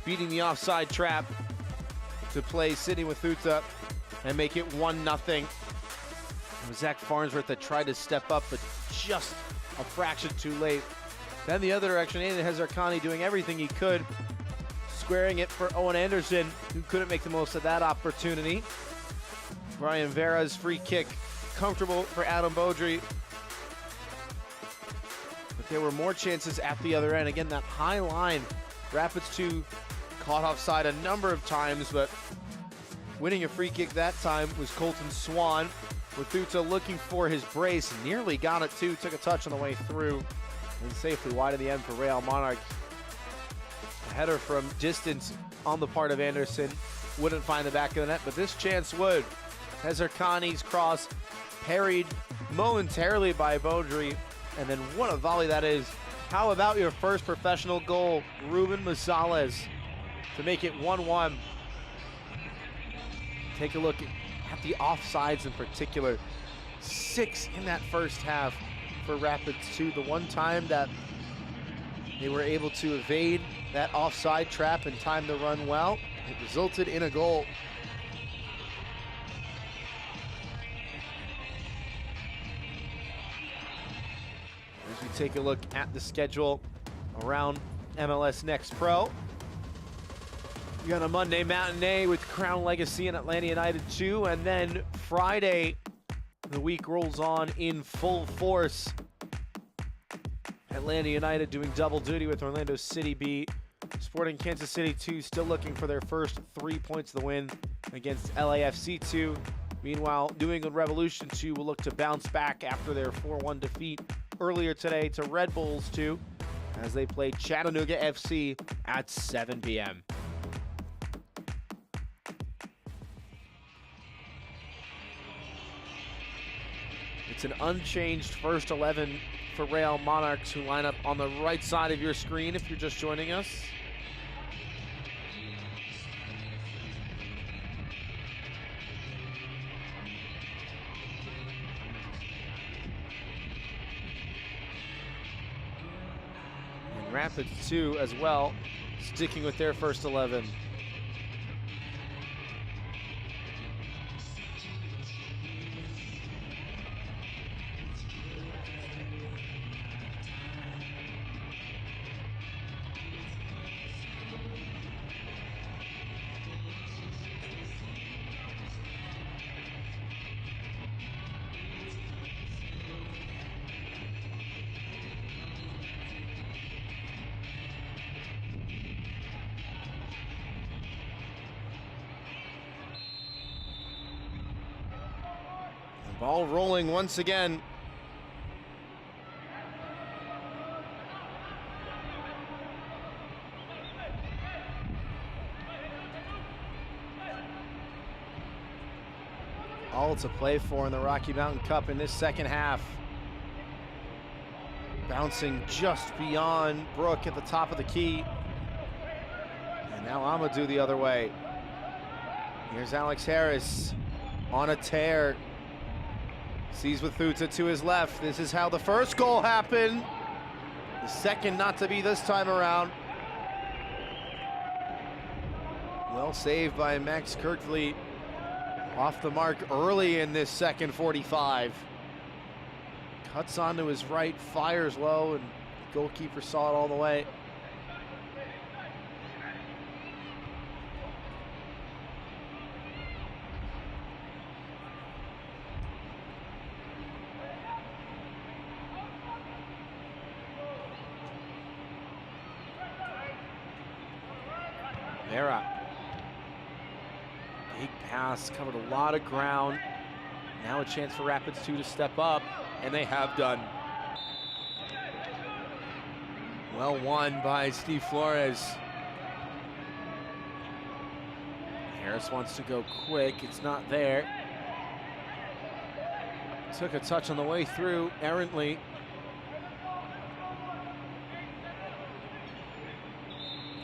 beating the offside trap to play Sidney Wathuta and make it 1-0. It was Zach Farnsworth that tried to step up, but just a fraction too late. Then the other direction, Aiden Hezarkhani doing everything he could, squaring it for Owen Anderson, who couldn't make the most of that opportunity. Brian Vera's free kick, comfortable for Adam Beaudry. But there were more chances at the other end. Again, that high line, Rapids 2 caught offside a number of times, but winning a free kick that time was Colton Swan. Wathuta looking for his brace, nearly got it too, took a touch on the way through, and safely wide in the end for Real Monarchs. A header from distance on the part of Anderson, wouldn't find the back of the net, but this chance would. Hezarkhani's cross parried momentarily by Beaudry, and then what a volley that is. How about your first professional goal, Ruben Mazales, to make it 1-1. Take a look at the offsides in particular. 6 in that first half for Rapids 2. The one time that they were able to evade that offside trap and time the run well, it resulted in a goal. As we take a look at the schedule around MLS Next Pro, we got a Monday matinee with Crown Legacy and Atlanta United 2, and then Friday, the week rolls on in full force. Atlanta United doing double duty with Orlando City B. Sporting Kansas City 2 still looking for their first 3 points of the win against LAFC 2. Meanwhile, New England Revolution 2 will look to bounce back after their 4-1 defeat earlier today to Red Bulls 2. as they play Chattanooga FC at 7 p.m. It's an unchanged first 11 for Real Monarchs, who line up on the right side of your screen if you're just joining us. And Rapids too as well, sticking with their first 11. Ball rolling once again. All to play for in the Rocky Mountain Cup in this second half. Bouncing just beyond Brooke at the top of the key. And now Amadou the other way. Here's Alex Harris on a tear. Sees Wathuta to his left. This is how the first goal happened. The second not to be this time around. Well saved by Max Kirkvliet. Off the mark early in this second 45. Cuts onto his right, fires low, and the goalkeeper saw it all the way. Vera. Big pass, covered a lot of ground. Now a chance for Rapids 2 to step up, and they have done. Well won by Steve Flores. Harris wants to go quick, it's not there. Took a touch on the way through, errantly.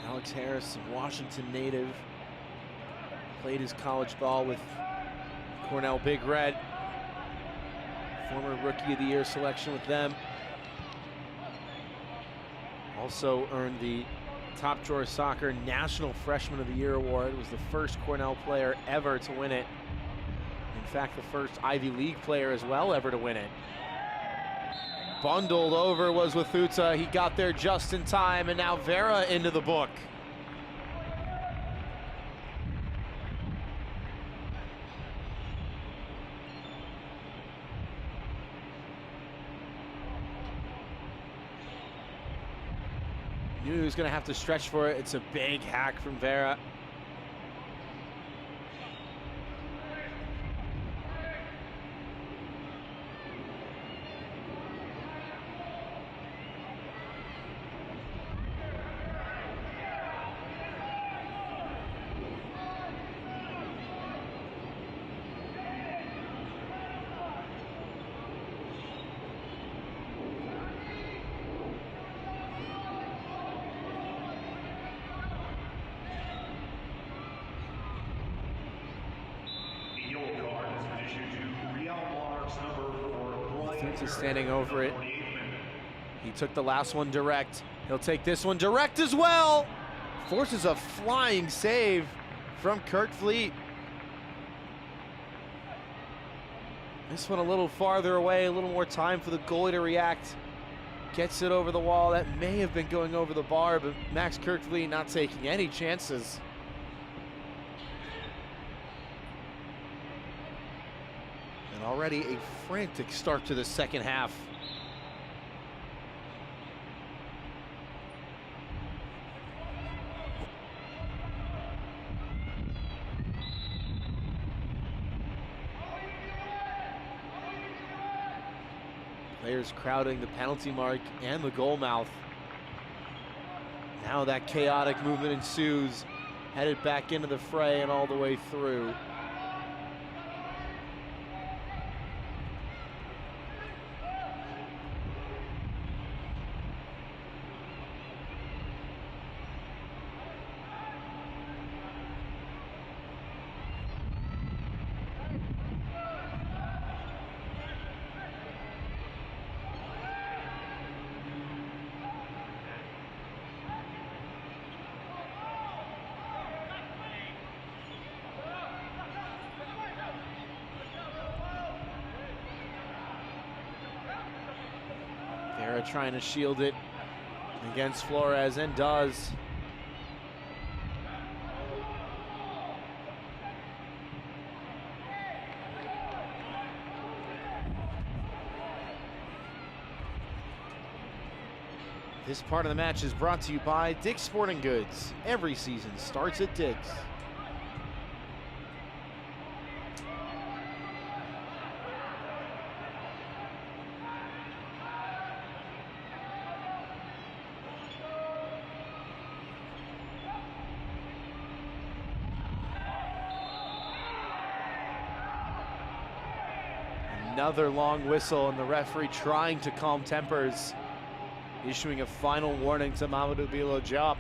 Alex Harris, a Washington native, played his college ball with Cornell Big Red. Former Rookie of the Year selection with them. Also earned the Top Drawer Soccer National Freshman of the Year award. Was the first Cornell player ever to win it. In fact, the first Ivy League player as well ever to win it. Bundled over was Wathuta. He got there just in time, and now Vera into the book. Knew he was going to have to stretch for it. It's a big hack from Vera. Is standing over it. He took the last one direct. He'll take this one direct as well. Forces a flying save from Kirkvliet. This one a little farther away, a little more time for the goalie to react. Gets it over the wall. That may have been going over the bar, but Max Kirkvliet not taking any chances. And already a frantic start to the second half. Players crowding the penalty mark and the goal mouth. Now that chaotic movement ensues, headed back into the fray and all the way through. Guerra trying to shield it against Flores, and does. This part of the match is brought to you by Dick's Sporting Goods. Every season starts at Dick's. Another long whistle, and the referee trying to calm tempers, issuing a final warning to Mamadou Bilo Diop.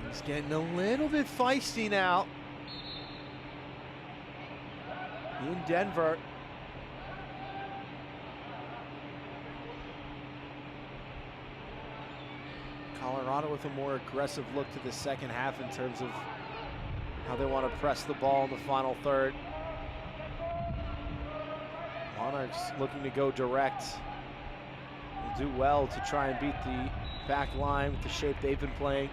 Things getting a little bit feisty now in Denver. Colorado with a more aggressive look to the second half in terms of how they want to press the ball in the final third. Monarchs looking to go direct. Will do well to try and beat the back line with the shape they've been playing.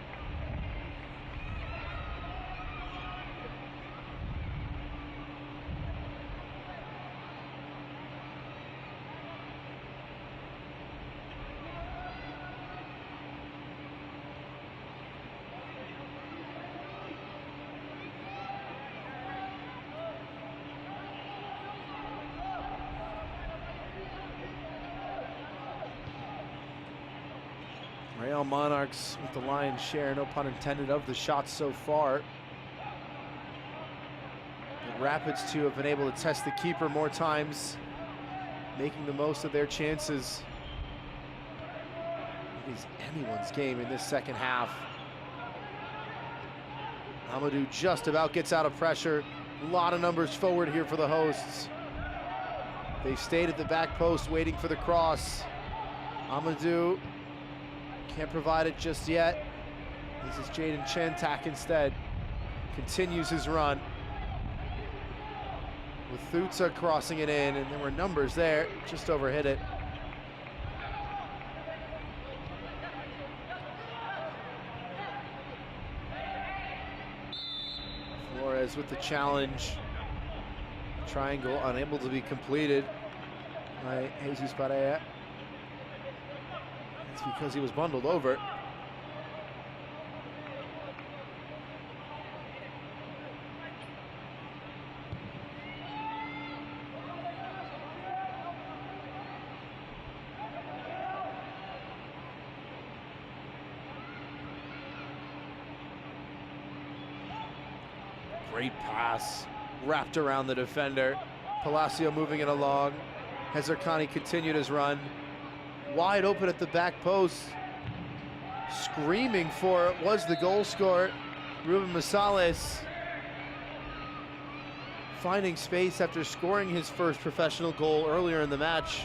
Real Monarchs with the lion's share, no pun intended, of the shots so far. The Rapids too have been able to test the keeper more times, making the most of their chances. It is anyone's game in this second half. Amadou just about gets out of pressure. A lot of numbers forward here for the hosts. They stayed at the back post waiting for the cross. Amadou can't provide it just yet. This is Jaden Chantak instead. Continues his run. With Thutsa crossing it in, and there were numbers there, just overhit it. Flores with the challenge. Triangle unable to be completed by Jesus Pereira. It's because he was bundled over. Great pass, wrapped around the defender. Palacio moving it along. Hezarkhani continued his run. Wide open at the back post. Screaming for it was the goal scorer, Ruben Masales. Finding space after scoring his first professional goal earlier in the match.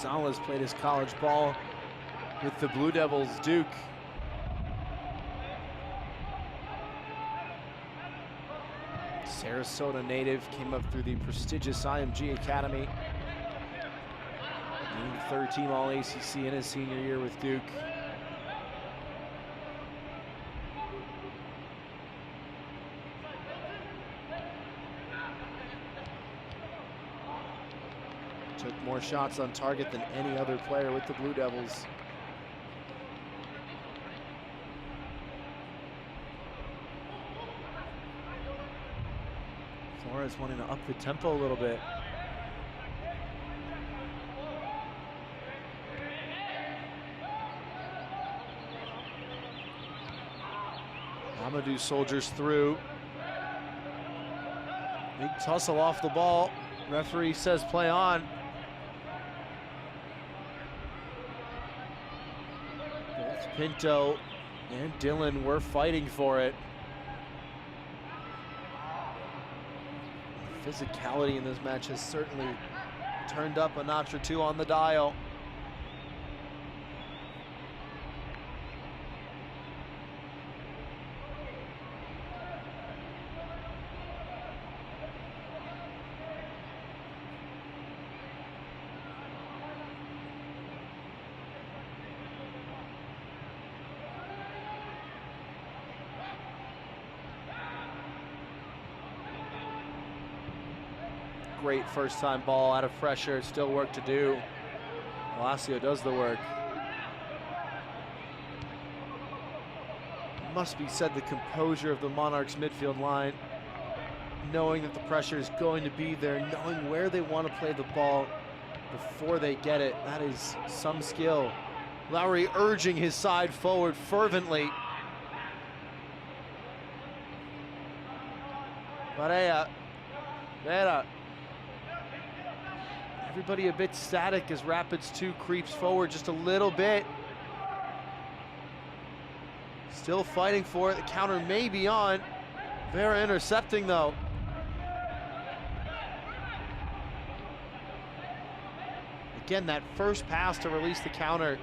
Gonzalez played his college ball with the Blue Devils Duke. Sarasota native, came up through the prestigious IMG Academy. Named third team All ACC in his senior year with Duke. Took more shots on target than any other player with the Blue Devils. Flores wanting to up the tempo a little bit. Amadou soldiers through. Big tussle off the ball. Referee says play on. Both Pinto and Dillon were fighting for it. The physicality in this match has certainly turned up a notch or two on the dial. Great first time ball out of pressure, still work to do. Palacio does the work. Must be said, the composure of the Monarchs midfield line, knowing that the pressure is going to be there, knowing where they want to play the ball before they get it. That is some skill. Lowry urging his side forward fervently. Barea. Everybody a bit static as Rapids 2 creeps forward just a little bit. Still fighting for it. The counter may be on. Vera intercepting though. Again, that first pass to release the counter.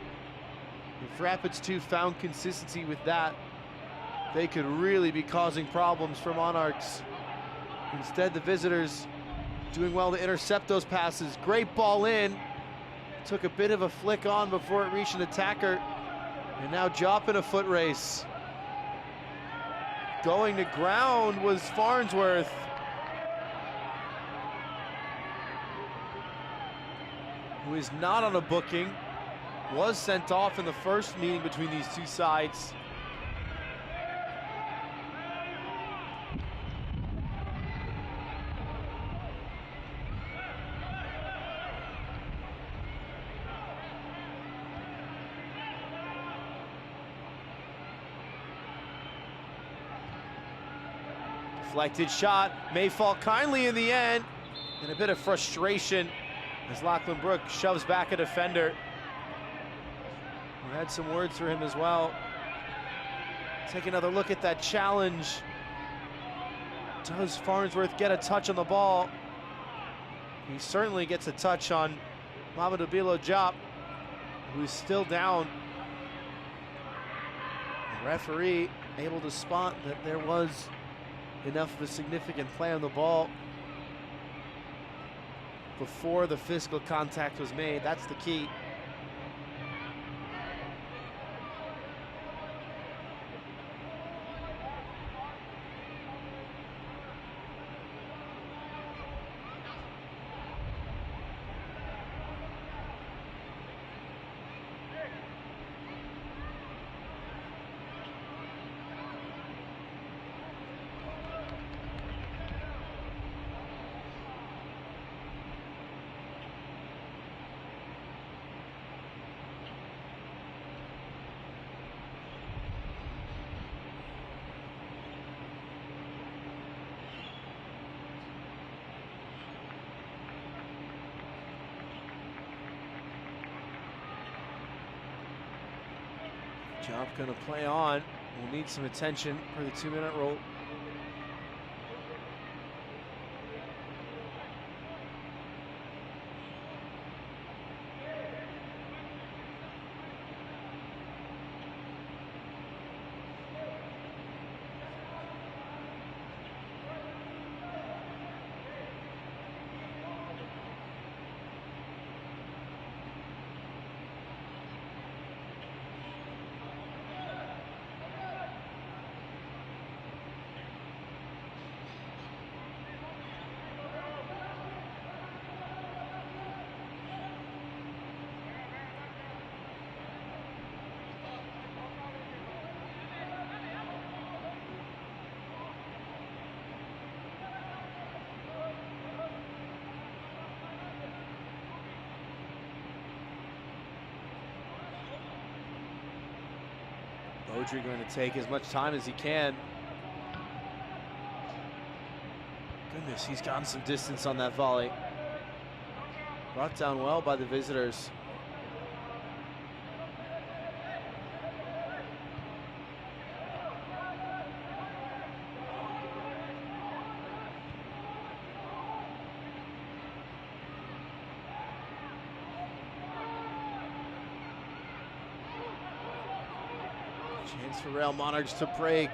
If Rapids 2 found consistency with that, they could really be causing problems for Monarchs. Instead, the visitors doing well to intercept those passes. Great ball in. Took a bit of a flick on before it reached an attacker. And now Jop in a foot race. Going to ground was Farnsworth. Who is not on a booking. Was sent off in the first meeting between these two sides. Deflected shot, may fall kindly in the end, and a bit of frustration as Lachlan Brooke shoves back a defender. We had some words for him as well. Take another look at that challenge. Does Farnsworth get a touch on the ball? He certainly gets a touch on Mamadou Bilo Diop, who's still down. The referee able to spot that there was enough of a significant play on the ball before the physical contact was made. That's the key. Job gonna play on. We'll need some attention for the 2-minute rule. Audrey going to take as much time as he can. Goodness, he's gotten some distance on that volley. Brought down well by the visitors. Chance for Real Monarchs to break.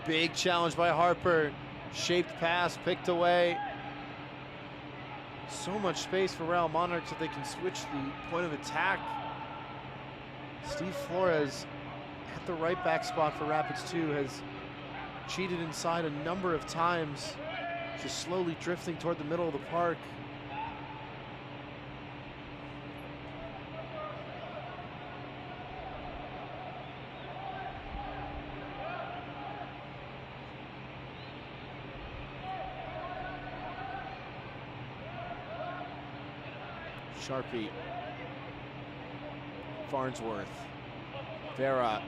Big challenge by Harper. Shaped pass, picked away. So much space for Real Monarchs that they can switch the point of attack. Steve Flores at the right back spot for Rapids 2 has cheated inside a number of times, just slowly drifting toward the middle of the park. Sharpie, Farnsworth, Vera.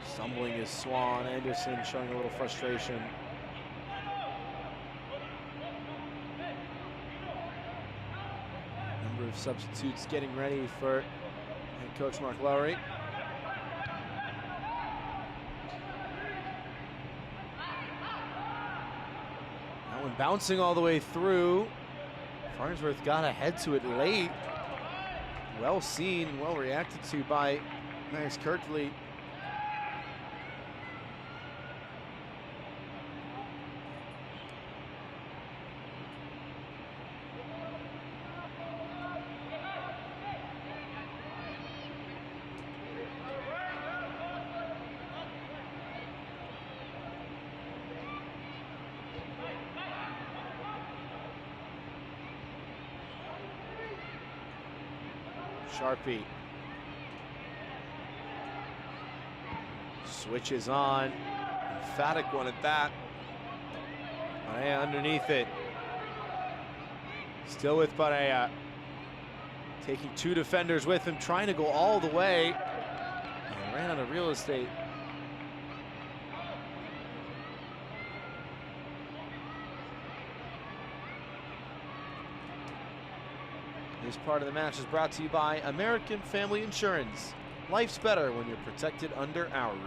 Stumbling is Swan. Anderson showing a little frustration. Number of substitutes getting ready for head coach Mark Lowry. Bouncing all the way through. Farnsworth got ahead to it late. Well seen and well reacted to by Max Kirkley. Sharpie switches on, emphatic one at that. Barea underneath it, still with Barea, taking two defenders with him, trying to go all the way, and ran out of real estate. This part of the match is brought to you by American Family Insurance. Life's better when you're protected under our roof.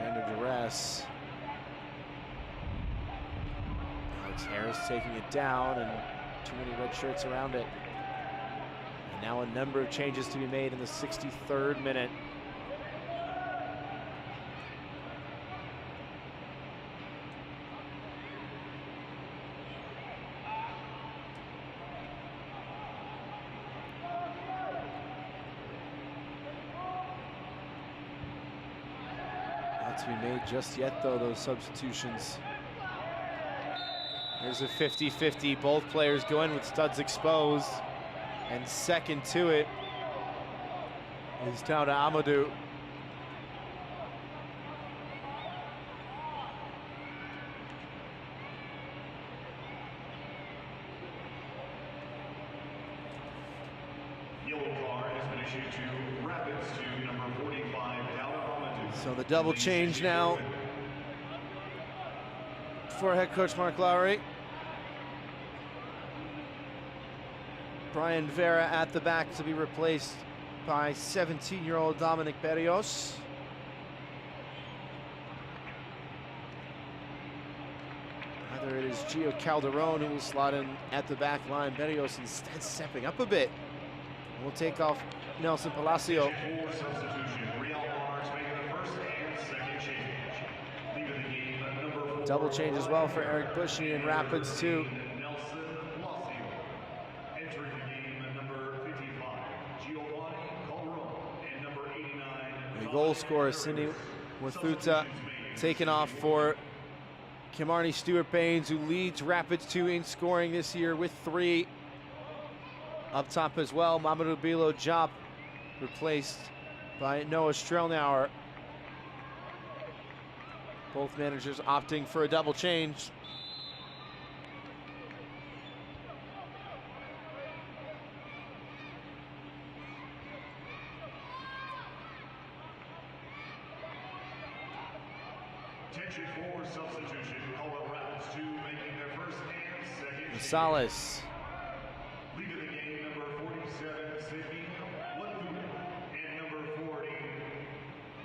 Under duress. Alex Harris taking it down, and too many red shirts around it. Now a number of changes to be made in the 63rd minute. Not to be made just yet, though, those substitutions. There's a 50-50. Both players go in with studs exposed. And second to it is down to Amadou. Yellow card has been issued to Rapids to number 45, Amadou. So the double change now for head coach Mark Lowry. Brian Vera at the back to be replaced by 17-year-old Dominic Berrios. Either it is Gio Calderon who will slot in at the back line. Berrios instead stepping up a bit. We'll take off Nelson Palacio. For substitution, Real Monarchs making the first and second change. Leaving the game, number 4. Double change as well for Eric Bushy and Rapids too. Goal scorer Cindy Wathuta taken off for Kimarni Stewart-Baines, who leads Rapids 2 in scoring this year with 3. Up top as well, Mamadou Bilo Diop replaced by Noah Strelnauer. Both managers opting for a double change. Attention for substitution. Colorado Rapids 2 making their first and second. Gonzalez. Lead of the game, number 47, Sidney Waduma, and number 40,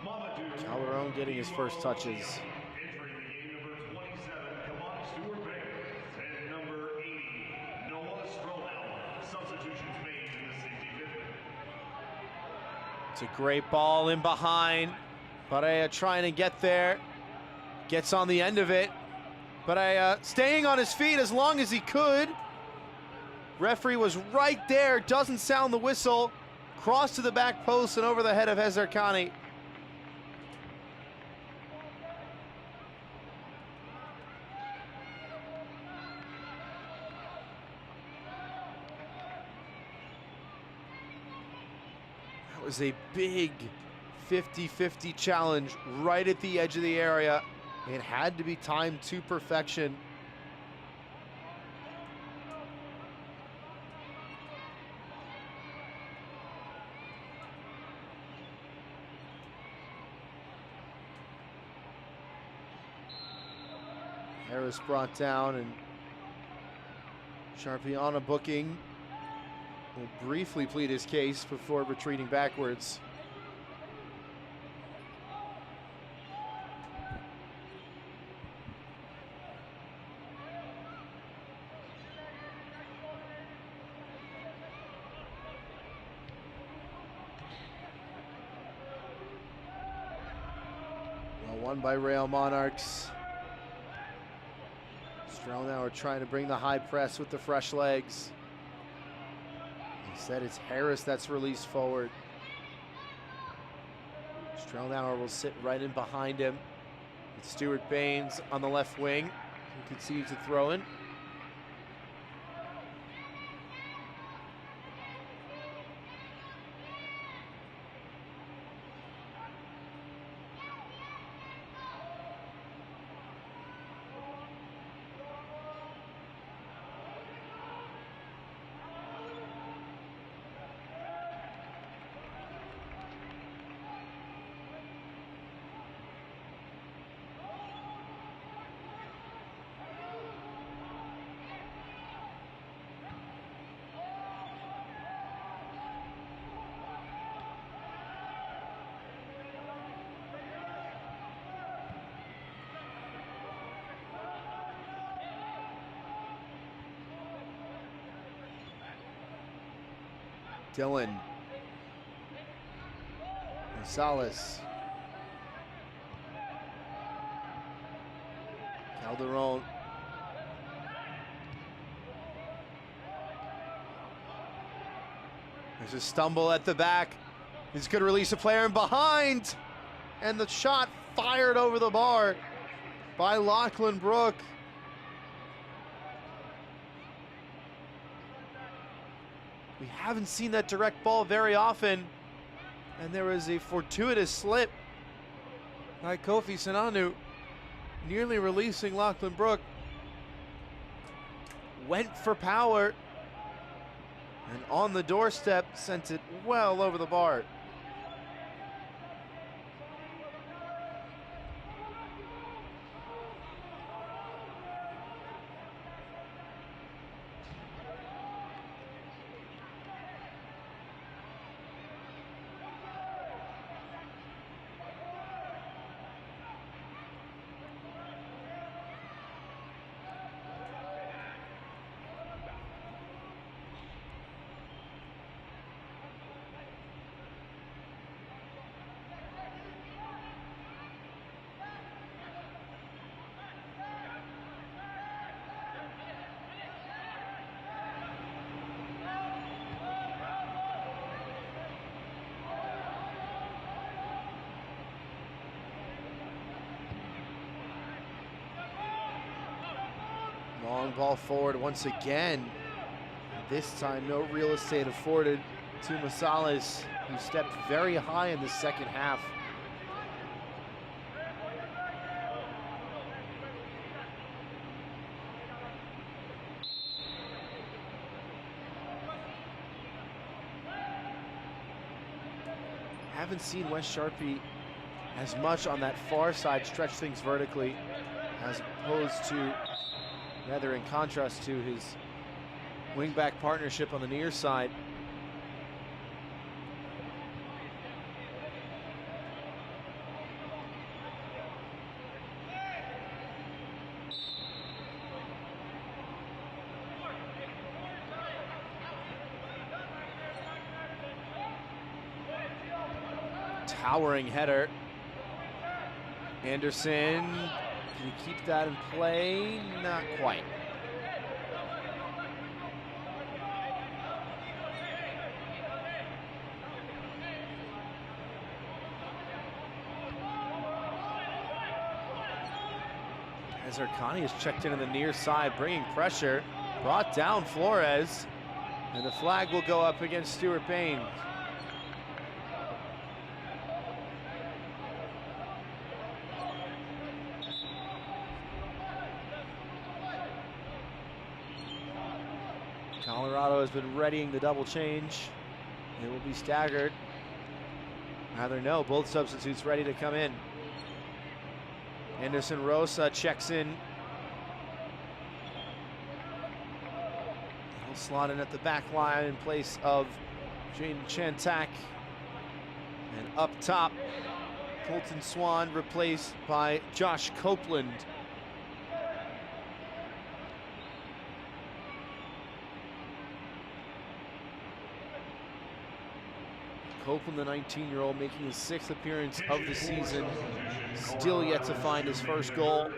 Mamadou. Calderon getting his first touches. Entering the game, number 27, Kamani Stewart-Baker, and number 80, Noah Strelnauer. Substitutions made in the 65th minute. It's a great ball in behind. Barea trying to get there. Gets on the end of it. Barea staying on his feet as long as he could. Referee was right there, doesn't sound the whistle. Cross to the back post and over the head of Hezer Khani. That was a big 50-50 challenge right at the edge of the area. It had to be timed to perfection. Harris brought down, and Sharpie on a booking will briefly plead his case before retreating backwards. Well, won by Real Monarchs. Strelnauer trying to bring the high press with the fresh legs. Instead, it's Harris that's released forward. Strelnauer will sit right in behind him. With Stuart Baines on the left wing, who conceives a throw in. Dylan. Gonzalez. Calderon. There's a stumble at the back. He's going to release a player in behind. And the shot fired over the bar by Lachlan Brook. We haven't seen that direct ball very often. And there was a fortuitous slip by Kofi Sinanu, nearly releasing Lachlan Brook. Went for power, and on the doorstep sent it well over the bar. Long ball forward once again. This time, no real estate afforded to Masales. who stepped very high in the second half. Haven't seen Wes Sharpie as much on that far side, stretch things vertically, as opposed to, rather in contrast to his wingback partnership on the near side. Towering header. Anderson, can he keep that in play? Not quite. As Arcani is checked in on the near side, bringing pressure, brought down Flores, and the flag will go up against Stuart Bain. Colorado has been readying the double change. It will be staggered. Rather no, both substitutes ready to come in. Anderson Rosa checks in. He'll slot in at the back line in place of Jaden Chantak. And up top, Colton Swan replaced by Josh Copeland. Copeland, the 19-year-old, making his 6th appearance of the season, still yet to find his first goal.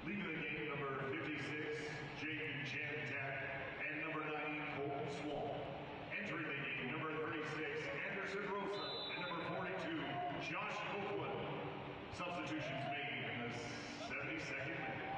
Leaving the game, number 56, Jaden Chantak, and number 90, Colton Swan. Entering the game, number 36, Anderson Rosa, and number 42, Josh Copeland. Substitutions made in the 72nd minute.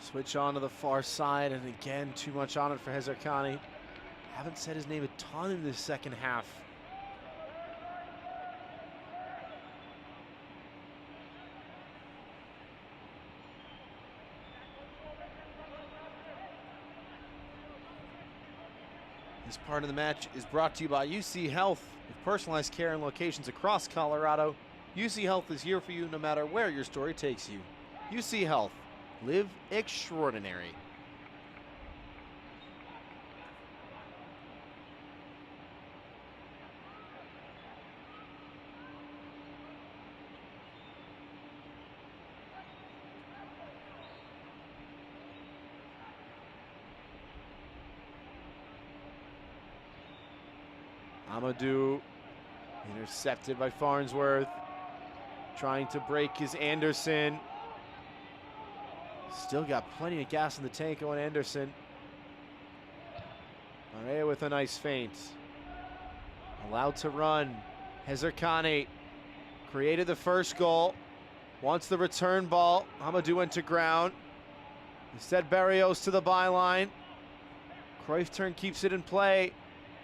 Switch on to the far side, and again, too much on it for Hezarkhani. Haven't said his name a ton in this second half. This part of the match is brought to you by UC Health. With personalized care in locations across Colorado, UC Health is here for you no matter where your story takes you. UC Health. Live extraordinary. Amadou intercepted by Farnsworth. Trying to break is Anderson. Still got plenty of gas in the tank on Anderson. Marea with a nice feint. Allowed to run. Hezarkhani created the first goal. Wants the return ball. Amadou went to ground. Instead, Barrios to the byline. Cruyff turn keeps it in play.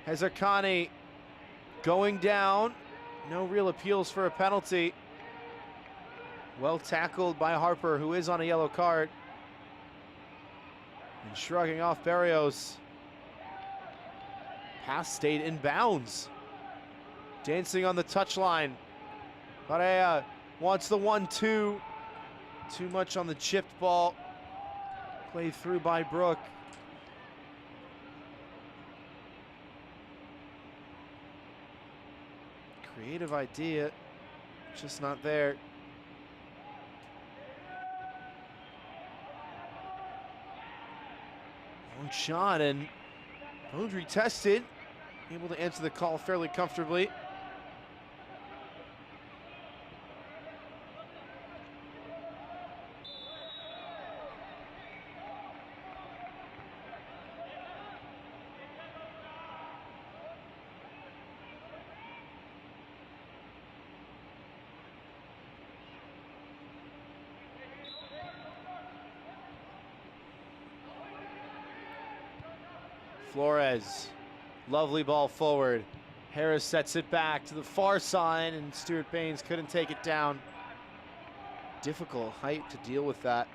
Hezarkhani going down. No real appeals for a penalty. Well tackled by Harper, who is on a yellow card. And shrugging off Barrios. Pass stayed in bounds. Dancing on the touchline. Barea wants the 1-2. Too much on the chipped ball. Played through by Brook. Creative idea, just not there. shot, and Baudry tested, able to answer the call fairly comfortably. Flores, lovely ball forward. Harris sets it back to the far side, and Stuart Baines couldn't take it down. Difficult height to deal with that.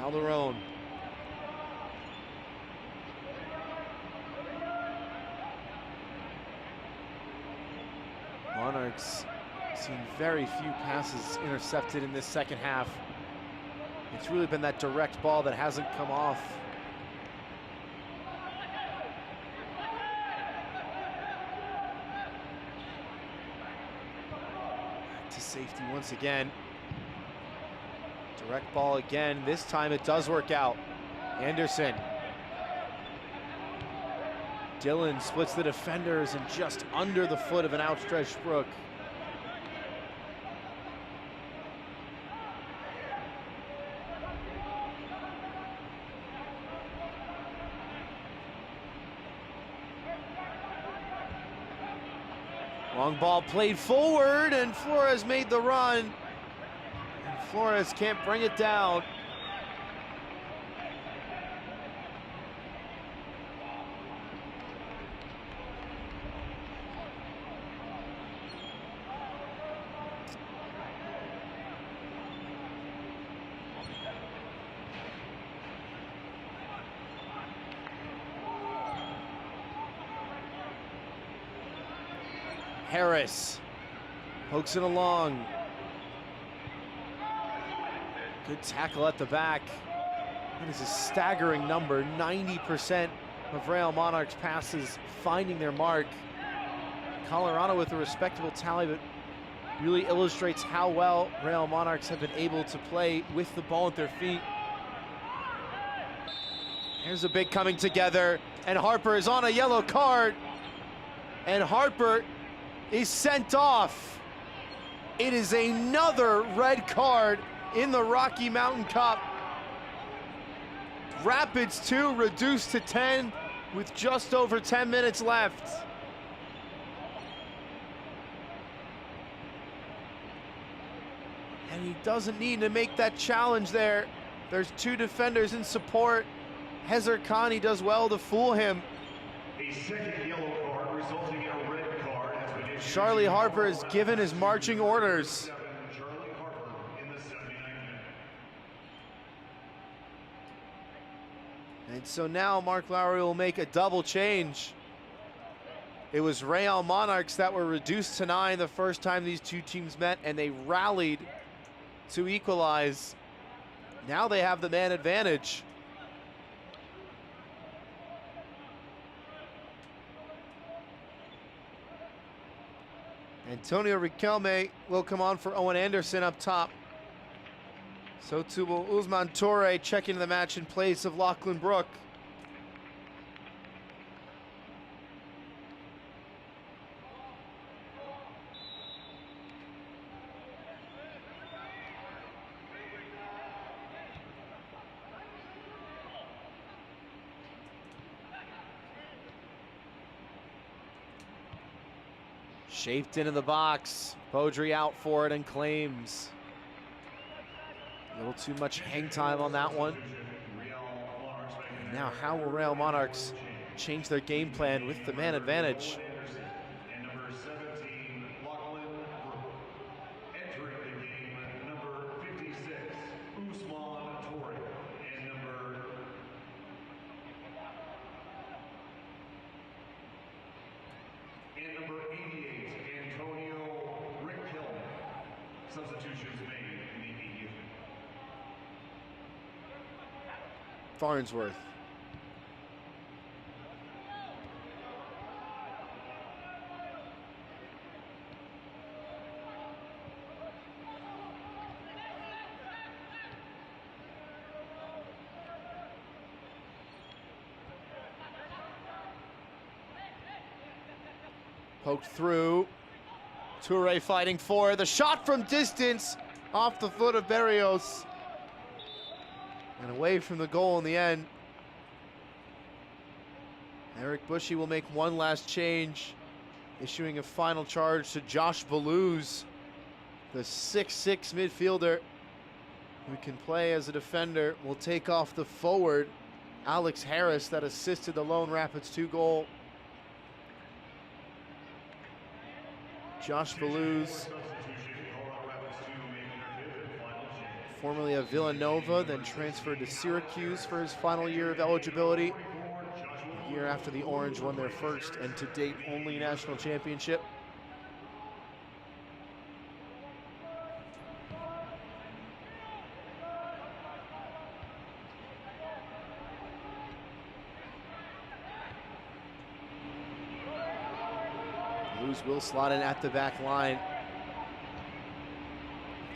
Calderon. Monarchs seen very few passes intercepted in this second half. It's really been that direct ball that hasn't come off. Back to safety once again. Direct ball again. This time it does work out. Anderson. Dillon splits the defenders and just under the foot of an outstretched Brook. Long ball played forward, and Flores made the run. Flores can't bring it down. Harris pokes it along. Good tackle at the back. That is a staggering number. 90% of Real Monarchs passes finding their mark. Colorado with a respectable tally, but really illustrates how well Real Monarchs have been able to play with the ball at their feet. Here's a big coming together, and Harper is on a yellow card, and Harper is sent off. It is another red card in the Rocky Mountain Cup. Rapids 2 reduced to 10 with just over 10 minutes left. And he doesn't need to make that challenge there. There's two defenders in support. Hezer Khani does well to fool him. A second yellow card resulting in a red card has been issued. Charlie Harper is given his marching orders. Charlie Harper in the 79th minute. And so now Mark Lowry will make a double change. It was Real Monarchs that were reduced to 9 the first time these two teams met, and they rallied to equalize. Now they have the man advantage. Antonio Riquelme will come on for Owen Anderson up top. So too will Usman Torre check into the match in place of Lachlan Brook. Shaped into the box. Beaudry out for it and claims. A little too much hang time on that one. And now how will Real Monarchs change their game plan with the man advantage? And number 17, Lachlan Brooke. Entering the game, number 56, Usman Torre. And number 88, Antonio Rickhill. Substitutions made immediately. Farnsworth. Poked through. Toure fighting for the shot from distance off the foot of Berrios. And away from the goal in the end. Eric Bushy will make one last change, issuing a final charge to Josh Balouz, the 6'6" midfielder who can play as a defender, will take off the forward, Alex Harris, that assisted the Lone Rapids 2 goal. Josh Balouz, formerly of Villanova, then transferred to Syracuse for his final year of eligibility. A year after the Orange won their first and to date only national championship. Blues will slot in at the back line.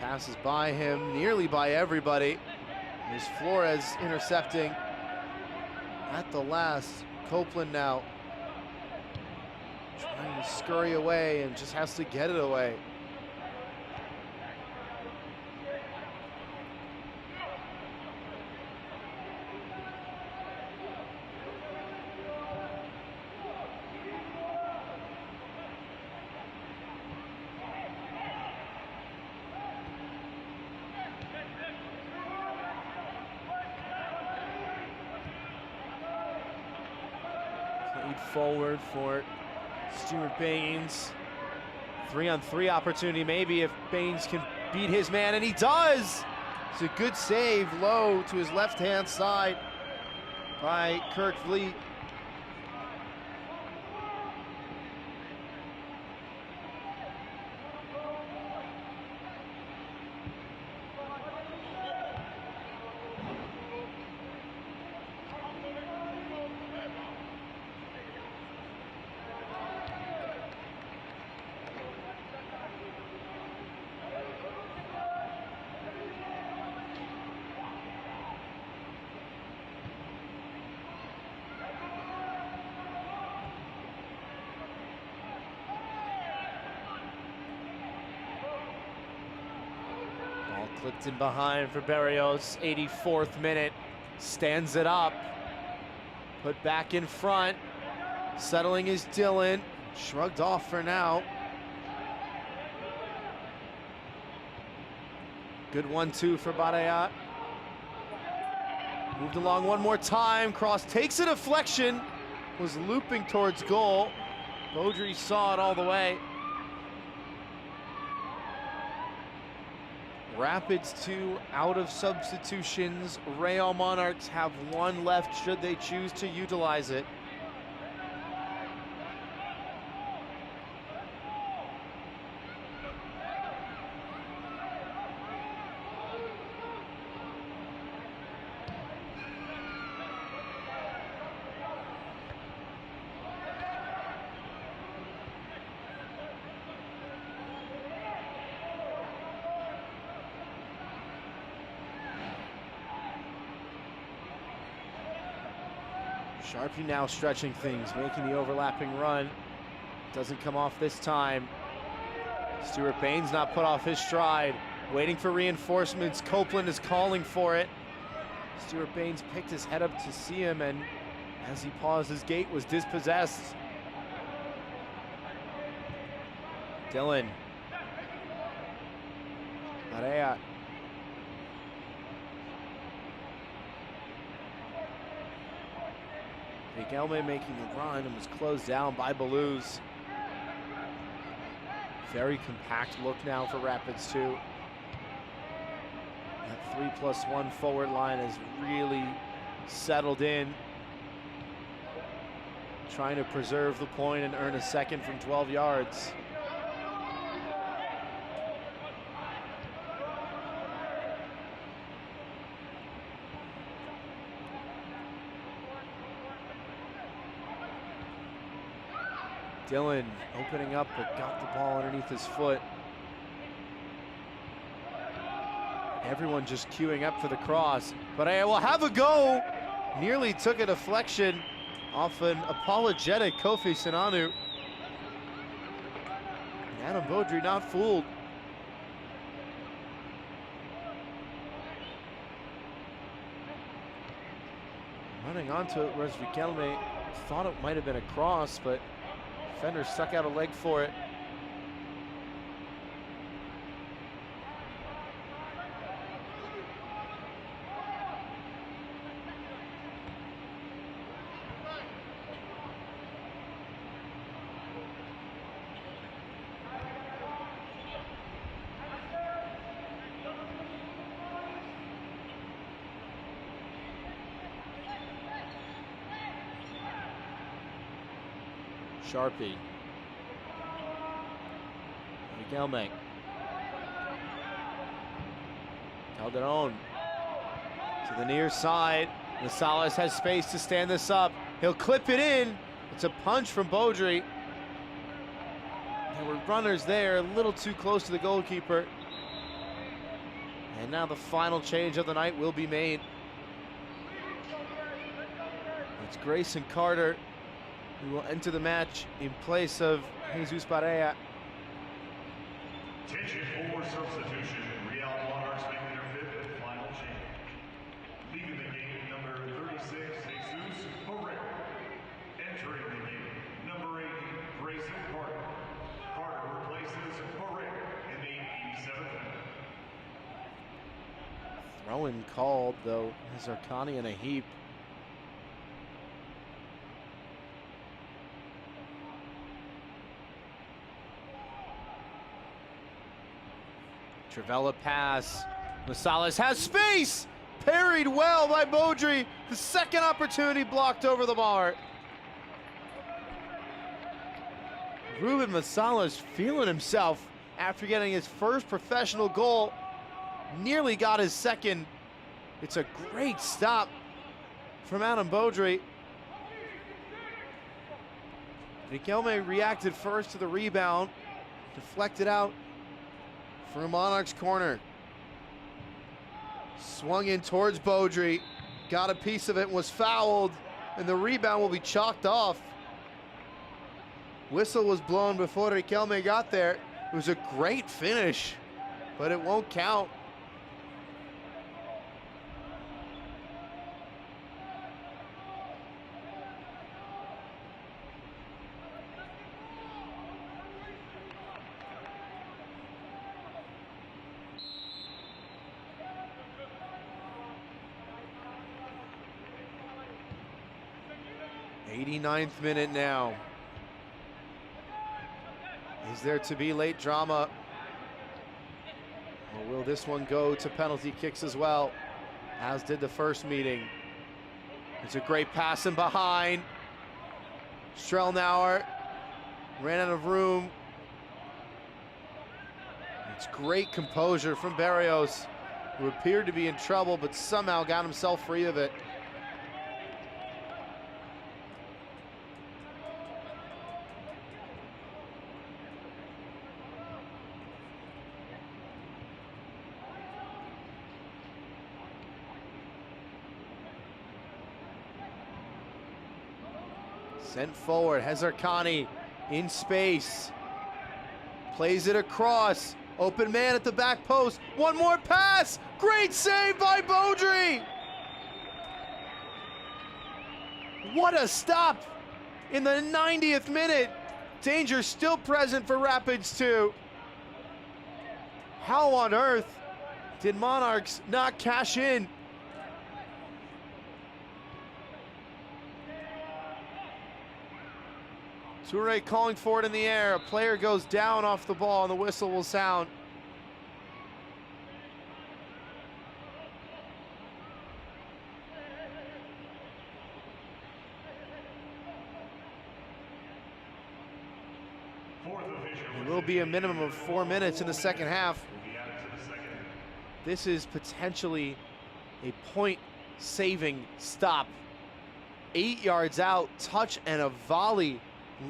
Passes by him, nearly by everybody. There's Flores intercepting at the last. Copeland now trying to scurry away and just has to get it away. Forward for Stuart Baines. 3-on-3 opportunity maybe if Baines can beat his man, and he does! It's a good save low to his left-hand side by Kirk Vliet. Clipped in behind for Berrios, 84th minute, stands it up, put back in front, settling is Dillon, shrugged off for now. Good 1-2 for Barayat. Moved along one more time, cross takes a deflection, was looping towards goal. Beaudry saw it all the way. Rapids 2 out of substitutions. Real Monarchs have one left should they choose to utilize it. Sharpie now stretching things, making the overlapping run. Doesn't come off this time. Stuart Baines not put off his stride. Waiting for reinforcements. Copeland is calling for it. Stuart Baines picked his head up to see him, and as he paused, his gate was dispossessed. Dylan. Area. Riquelme making a run and was closed down by Baluz. Very compact look now for Rapids 2. That 3+1 forward line has really settled in. Trying to preserve the point and earn a second from 12 yards. Dylan opening up, but got the ball underneath his foot. Everyone just queuing up for the cross. But I will have a go. Nearly took a deflection off an apologetic Kofi Sinanu. Adam Beaudry not fooled. Running onto it was Riquelme. Thought it might have been a cross, but defender stuck out a leg for it. Sharpie. Riquelme. Calderon to the near side. Gonzalez has space to stand this up. He'll clip it in. It's a punch from Beaudry. There were runners there, a little too close to the goalkeeper. And now the final change of the night will be made. It's Grayson Carter who will enter the match in place of Jesus Barea. Attention for substitution. Real Monarchs making their fifth and final change. Leaving the game, number 36, Jesus Barea. Entering the game, number 8, Grayson Carter. Carter replaces Barea in the 87th minute. Throw-in called, though. Zarkani in a heap. Trivella pass. Gonzalez has space! Parried well by Beaudry. The second opportunity blocked over the bar. Ruben Gonzalez feeling himself after getting his first professional goal. Nearly got his second. It's a great stop from Adam Beaudry. Riquelme reacted first to the rebound. Deflected out for a Monarchs corner. Swung in towards Beaudry, got a piece of it, was fouled, and the rebound will be chalked off. Whistle was blown before Riquelme got there. It was a great finish, but it won't count. '89th minute now. Is there to be late drama? Or will this one go to penalty kicks as well, as did the first meeting? It's a great pass in behind. Strelnauer ran out of room. It's great composure from Barrios, who appeared to be in trouble, but somehow got himself free of it. Sent forward, Hezarkani in space. Plays it across. Open man at the back post. One more pass. Great save by Beaudry. What a stop in the 90th minute Danger still present for Rapids 2. How on earth did Monarchs not cash in? Toure calling for it in the air. A player goes down off the ball and the whistle will sound. It will be a minimum of 4 minutes in the second half. This is potentially a point-saving stop. 8 yards out, touch and a volley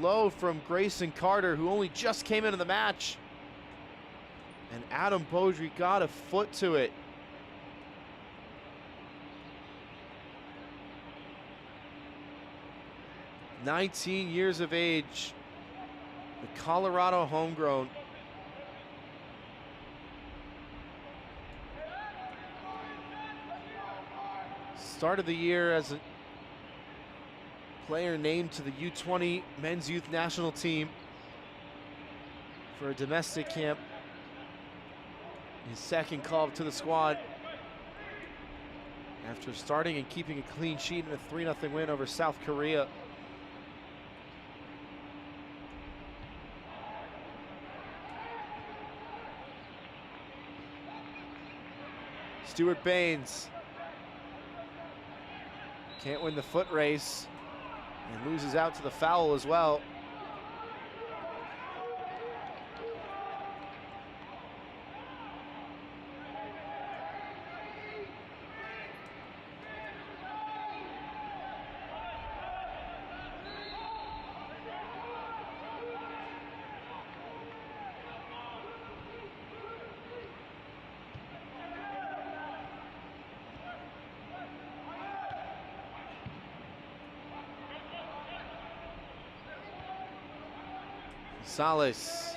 low from Grayson Carter, who only just came into the match. And Adam Beaudry got a foot to it. "19 years of age, the Colorado homegrown. Started the year as a player named to the U20 men's youth national team for a domestic camp. His second call up to the squad after starting and keeping a clean sheet in a 3-0 win over South Korea. Stuart Baines can't win the foot race and loses out to the foul as well. Salas,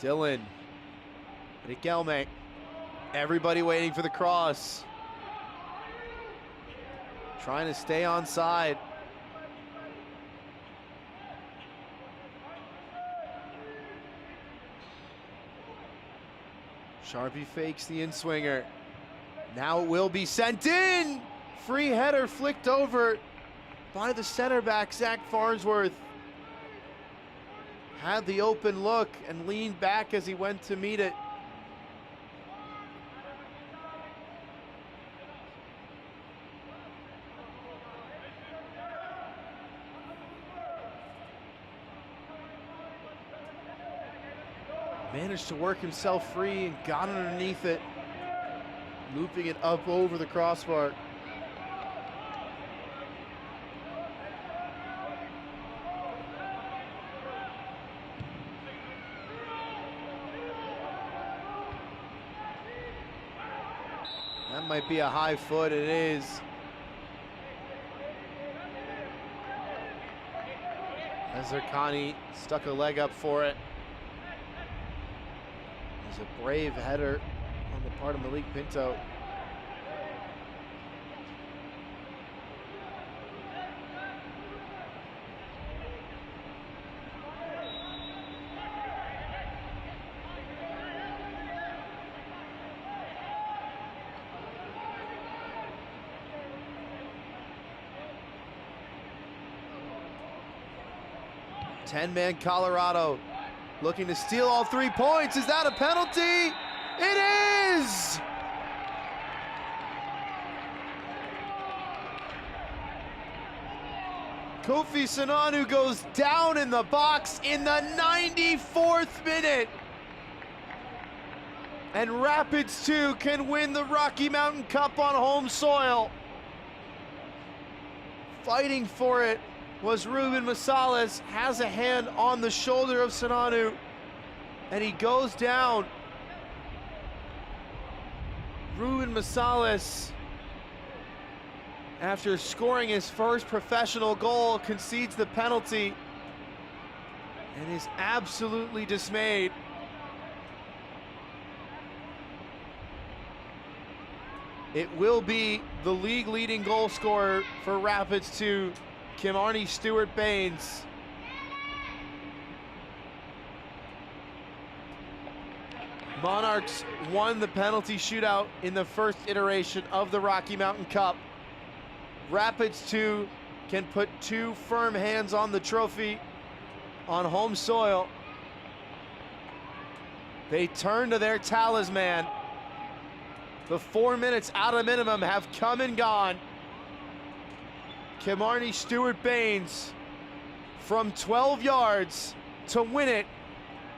Dylan, Riquelme, everybody waiting for the cross. Trying to stay onside. Sharpie fakes the in-swinger. Now it will be sent in! Free header flicked over by the center back, Zach Farnsworth. Had the open look and leaned back as he went to meet it. Managed to work himself free and got underneath it, looping it up over the crossbar. That might be a high foot, it is. Ezerkani stuck a leg up for it. It was a brave header on the part of Malik Pinto. Ten-man Colorado looking to steal all 3 points. Is that a penalty? It is! Kofi Sinanu goes down in the box in the 94th minute. And Rapids 2 can win the Rocky Mountain Cup on home soil. Fighting for it was Ruben Massalas, has a hand on the shoulder of Sinanu, and he goes down. Ruben Massalas, after scoring his first professional goal, concedes the penalty and is absolutely dismayed. It will be the league leading goal scorer for Rapids 2, Kim Arnie Stewart Baines. Monarchs won the penalty shootout in the first iteration of the Rocky Mountain Cup. Rapids 2 can put 2 firm hands on the trophy on home soil. They turn to their talisman. The 4 minutes out of minimum have come and gone. Kimarni Stewart-Baines from 12 yards to win it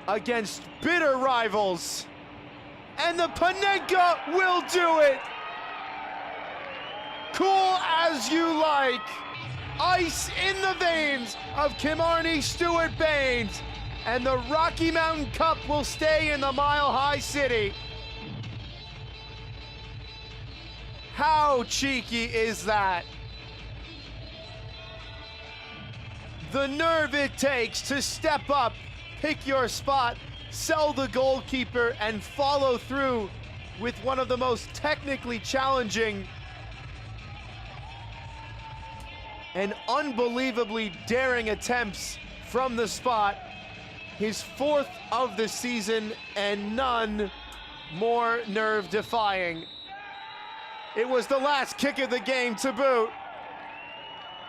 against bitter rivals. And the Panenka will do it. Cool as you like. Ice in the veins of Kimarni Stewart-Baines. And the Rocky Mountain Cup will stay in the Mile High City. How cheeky is that? The nerve it takes to step up, pick your spot, sell the goalkeeper, and follow through with one of the most technically challenging and unbelievably daring attempts from the spot. His 4th of the season and none more nerve-defying. It was the last kick of the game to boot.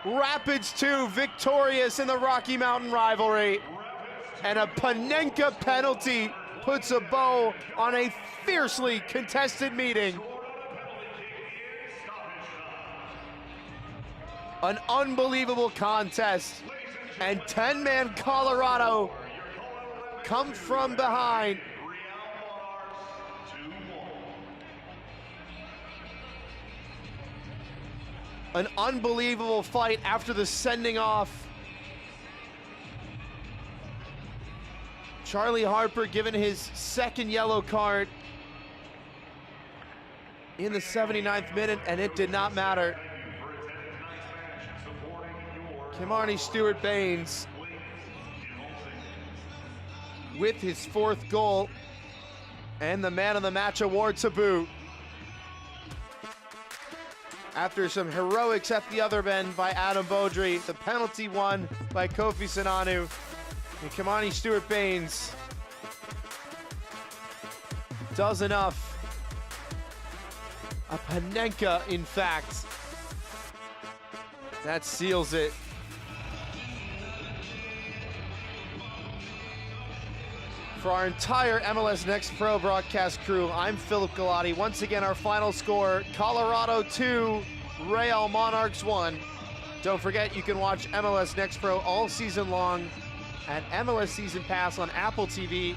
Rapids 2 victorious in the Rocky Mountain rivalry. And a Panenka penalty puts a bow on a fiercely contested meeting. An unbelievable contest. And 10-man Colorado come from behind. An unbelievable fight after the sending off. Charlie Harper given his 2nd yellow card in the 79th minute, and it did not matter. Kimarni Stewart-Baines with his 4th goal and the Man of the Match award to boot. After some heroics at the other end by Adam Beaudry, the penalty won by Kofi Sinanu, and Kimarni Stewart-Baines does enough. A Panenka, in fact. That seals it. For our entire MLS Next Pro broadcast crew, I'm Philip Galati. Once again, our final score, Colorado 2, Real Monarchs 1. Don't forget, you can watch MLS Next Pro all season long at MLS Season Pass on Apple TV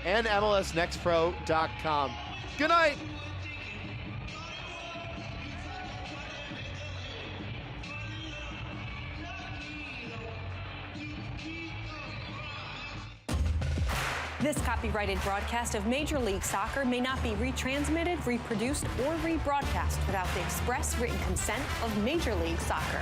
and MLSNextPro.com. Good night. This copyrighted broadcast of Major League Soccer may not be retransmitted, reproduced, or rebroadcast without the express written consent of Major League Soccer.